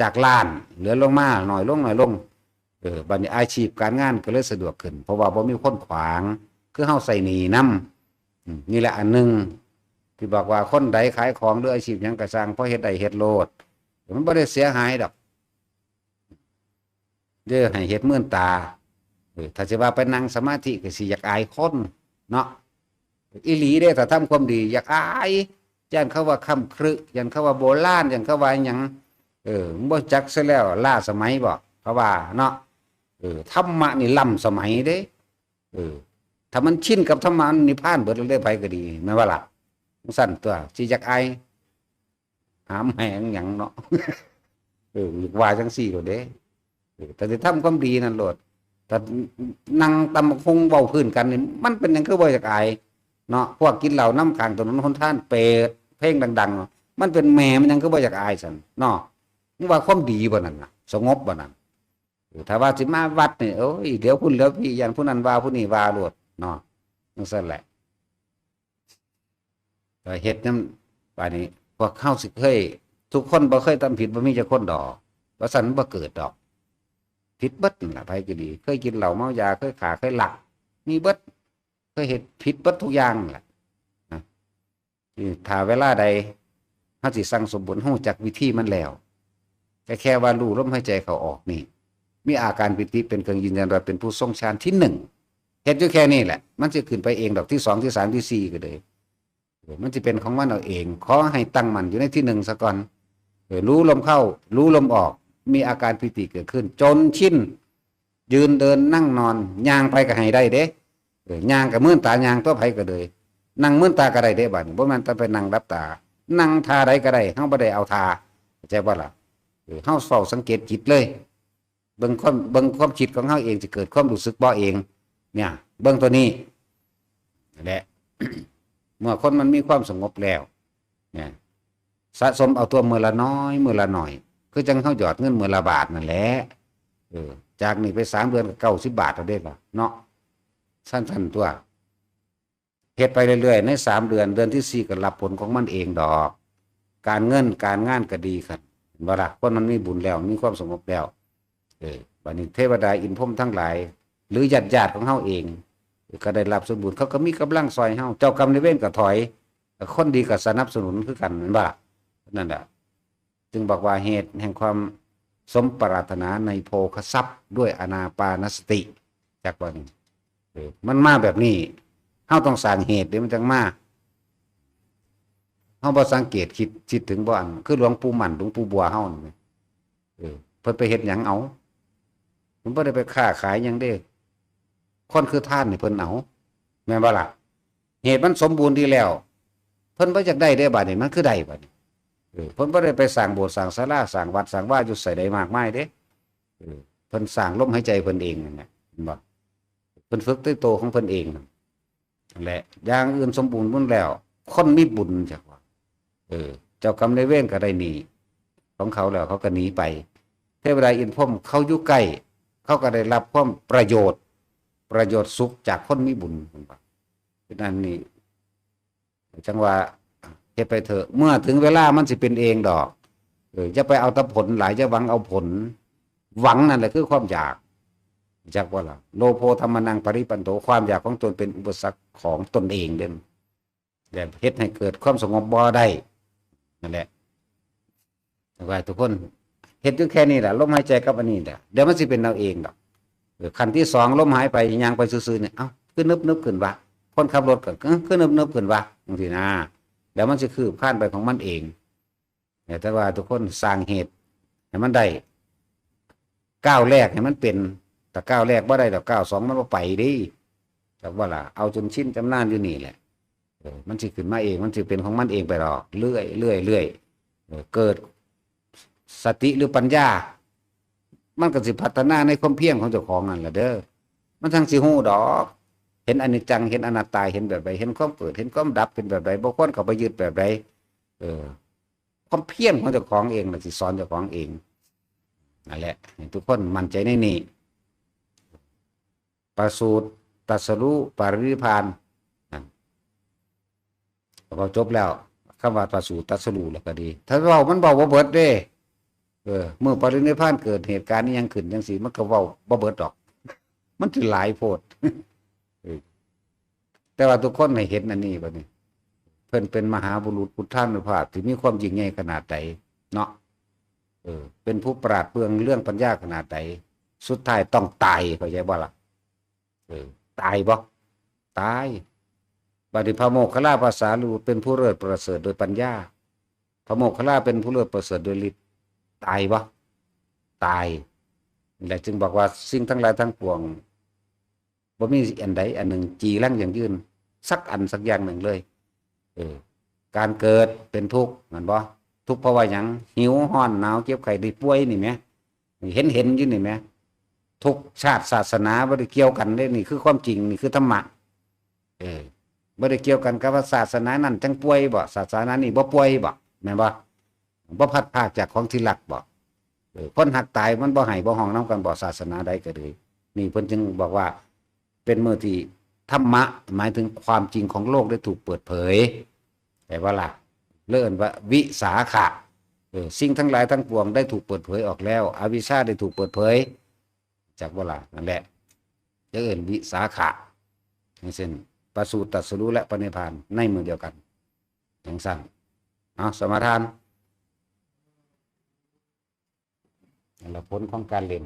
จากล้านเหลือลงมาหน่อยลงบัดนี้อาชีพการงานก็เลยสะดวกขึ้นเพราะว่าบ่มีคนขวางคือเฮาใส่หนี้นำนี่แหละอันนึงที่บอกว่าคนใดขายของหรืออาชีพหยังก็สร้างเพราะเฮ็ดได้เฮ็ดโลดมันบ่ได้เสียหายดอกเด้อให้เฮ็ดมื่นตาถ้าสิว่าไปนั่งสมาธิก็สิอยากอายคนเนาะอีหลีเด้ถ้าทำความดีอยากอายย่านเขาว่าคำครึย่านเขาว่าโบราณย่านเขาว่าหยังบ่จักซะแล้วล้าสมัยบ่เขาว่าเนาะธรรมะนี่ล้ำสมัยเด้ถ้ามันชินกับธรรมะนิพพานเบิดแล้วได้ไปก็ดีแม่นว่าล่ะสั่นตัวสิอยากอายหามแหงหยังเนาะว่าจังซี่โลดเด้แต่สิทำความดีนั่นโลดแต่นั่งตำคงเว้าพื้นกันนี่มันเป็นหยังคือบ่อยากอายเนาะพวกกินเหล้าน้ำกลางถนนหนทางเปิดเพลงดังๆมันเป็นแม่มันยังคือบ่อยากอายซั่นเนาะมึงว่าความดีบ่นั่นน่ะสงบบ่นั่นถ้าว่าสิมาวัดนี่โอ้ยเดี๋ยวคุณแล้วพี่อย่างผู้นั้นว่าผู้นี้ว่าโลดเนาะจังซั่นแหละก็เฮ็ดนำป่านนี้พวกเฮาสิเคยทุกคนบ่เคยทำผิดบ่มีจักคนดอกว่าซั่นบ่เกิดดอกผิดเบิดนั่นล่ะไผก็ดีเคยกินเหล้าเมายาเคยฆ่าเคยลักมีเบิดเคยเฮ็ดผิดเบิดทุกอย่างแหละนะถ้าเวลาใดเฮาสิสั่งสมบุญฮู้จักวิธีมันแล้วแค่ว่ารู้ลมหายใจเข้าออกนี่มีอาการปิติเป็นเครื่องยืนยันว่าเป็นผู้ทรงฌานที่1เฮ็ดอยู่แค่นี้แหละมันสิขึ้นไปเองดอกที่2ที่3ที่4ก็ได้มันสิเป็นของมันเอาเองขอให้ตั้งมั่นอยู่ในที่1ซะก่อนรู้ลมเข้ารู้ลมออกมีอาการปิติเกิดขึ้นจนชินยืนเดินนั่งนอนย่างไปก็ให้ได้เด้ย่างก็มื่นตาย่างตัวไผก็เลยนั่งมื่นตาก็ได้เด้บัดนี้บ่แม่นต้องไปนั่งรับตา นั่งท่าใดก็ได้เฮาบ่ได้เอาท่าเข้าใจบ่ล่ะเฮาเฝ้าสังเกตจิตเลยเบิ่งความคิดของเฮาเองจะเกิดความรู้สึกบ่เองเนี่ยเบิ่งตัวนี้นั่นแหละ เมื่อคนมันมีความสงบแล้วเนี่ยสะสมเอาตัวมื้อละน้อยมื้อละหน่อยคือจังเฮาหยอดเงินมื้อละบาทนั่นแหละจากนี้ไป3 เดือนก็90 บาทเอาได้ล่ะเนาะสั้นๆตัวเฮ็ดไปเรื่อยๆใน3 เดือนเดือนที่4ก็รับผลของมันเองดอกการเงินการงานก็ดีขึ้นเห็นบ่ล่ะคนมันมีบุญแล้วมีความสงบแล้วบัดนี้เทวดาอินพรหมทั้งหลายหรือญาติๆของเฮาเองก็ได้รับส่วนบุญเขาก็มีกำลังซอยเฮาเจ้ากรรมนายเวรก็ถอยคนดีก็สนับสนุนคือกันเห็นบ่ล่ะนั่นแหละจึงบอกว่าเหตุแห่งความสมปรารถนาในโภคทรัพย์ด้วยอานาปานสติจากว่านี้มันมาแบบนี้เฮาต้องสร้างเหตุเดี๋ยวมันจังมาเฮาบ่สังเกตคิดถึงบ่อันคือหลวงปู่มั่นหลวงปู่บัวเฮานี่เพิ่นไปเฮ็ดหยังเอาเพิ่นบ่ได้ไปค้าขายหยังเด้คนคือท่านนี่เพิ่นเอาแม่นบ่ล่ะเหตุมันสมบูรณ์ดีแล้วเพิ่นบ่อยากได้เด้บัดนี้มันคือได้บัดนี้เพิ่นบ่ได้ไปสร้างโบสถ์สร้างศาลาสร้างวัดสร้างว่าอยู่ไสใดมากมายเด้เพิ่นสร้างลมหายใจเพิ่นเองนั่นแหละเห็นบ่เพิ่นฝึกด้วยตัวของเพิ่นเองนั่นแหละอย่างอื่นสมบูรณ์หมดแล้วคนมีบุญจักว่าเจ้ากรรมนายเวรก็ได้หนีของเขาแล้วเขาก็หนีไปเทวดาอินพรหมเขาอยู่ใกล้เขาก็ได้รับความประโยชน์สุขจากคนมีบุญเพราะนั้นนี่จังว่าเฮ็ดไปเถอะเมื่อถึงเวลามันสิเป็นเองดอกจะไปเอาแต่ผลหลายจะหวังเอาผลหวังนั่นแหละคือความอยากจักว่าล่ะโลโภธรรมนังปริปันโธความอยากของตนเป็นอุปสรรคของตนเองเด้แต่เฮ็ดให้เกิดความสงบบ่ได้นั่นแหละแต่ว่าทุกคนเฮ็ดอยู่แค่นี้แหละลมหายใจกับอันนี้แหละเดี๋ยวมันสิเป็นเอาเองดอกขั้นที่2ลมหายไปย่างไปซื่อๆเนี่ยเอ้าคือนึบขึ้นว่าคนขับรถก็คือนึบขึ้นว่าจังซี่นะเดี๋ยวมันสิคืบคลานไปของมันเองแต่ว่าทุกคนสร้างเหตุให้มันได้ก้าวแรกให้มันเป็นแต่ก้าวแรกบ่ได้ดอกก้าว2มันบ่ไปดิจักว่าล่ะเอาจนชินจำนานอยู่นี่แหละมันสิขึ้นมาเองมันสิเป็นของมันเองไปดอกเรื่อยเกิดสติหรือปัญญามันก็สิพัฒนาในความเพียรของเจ้าของนั่นแหละเด้อมันทั้งสิฮู้ดอกเห็นอนิจจังเห็นอนัตตาเห็นแบบใดเห็นความเกิดเห็นความดับเป็นแบบใดบ่ควรเข้าไปยึดแบบใดความเพียรของเจ้าของเองน่ะสิสอนเจ้าของเองนั่นแหละทุกคนมั่นใจในนี้ประสูติตรัสรู้ปรินิพพานพอจบแล้วคำว่าประสูติตรัสรู้แล้วก็ดีถ้าเว้ามันเว้าบ่เบิดเด้เมื่อปรินิพพานเกิดเหตุการณ์นี้ยังขึ้นจังซี่มันก็เว้าบ่เบิดดอกมันสิหลายโพด แต่ว่าทุกคนให้เห็นอันนี้บัดนี้เพิ่นเป็นมหาบุรุษพุทธานุภาพที่มีความยิ่งใหญ่ขนาดใดเนาะเป็นผู้ปราดเปรื่องเรื่องปัญญาขนาดใดสุดท้ายต้องตายเข้าใจบ่ล่ะตายบ่ตายบัดนี้พระโมคคัลลาภาษาลูเป็นผู้เลิศประเสริฐโดยปัญญาพระโมคคัลลาเป็นผู้เลิศประเสริฐโดยฤทธิ์ตายบ่ตายนี่แหละจึงบอกว่าสิ่งทั้งหลายทั้งปวงบ่มีอันใดอันหนึ่งจีรังอย่างยืนสักอันสักอย่างหนึ่งเลยการเกิดเป็นทุกข์แม่นบ่ทุกข์เพราะว่าหยังหิวร้อนหนาวเจ็บไข้ได้ป่วยนี่แหมเห็นอยู่นี่แหมทุกชาติศาสนาบ่ได้เกี่ยวกันเด้นี่คือความจริงนี่คือธรรมะบ่ได้เกี่ยวกันกับว่าศาสนานั้นจังป่วยบ่ศาสนานี้บ่ป่วยบ่แม่นบ่บ่พัดพรากจากของที่รักบ่คนหักตายมันบ่ให้บ่ห้องนำกันบ่ศาสนาใดก็เลยนี่เพิ่นจึงบอกว่าเป็นมื้อที่ธรรมะหมายถึงความจริงของโลกได้ถูกเปิดเผยแต่ว่าล่ะเลิ่นว่าวิสาขะสิ่งทั้งหลายทั้งปวงได้ถูกเปิดเผยออกแล้วอวิชชาได้ถูกเปิดเผยจากว่าล่ะนั่นแหละจะเอิ้นวิสาขะอย่างเช่นประสูติตรัสรู้และปรินิพพานในมือเดียวกันอย่างสั้นเอาสมาทานผลของการเล่น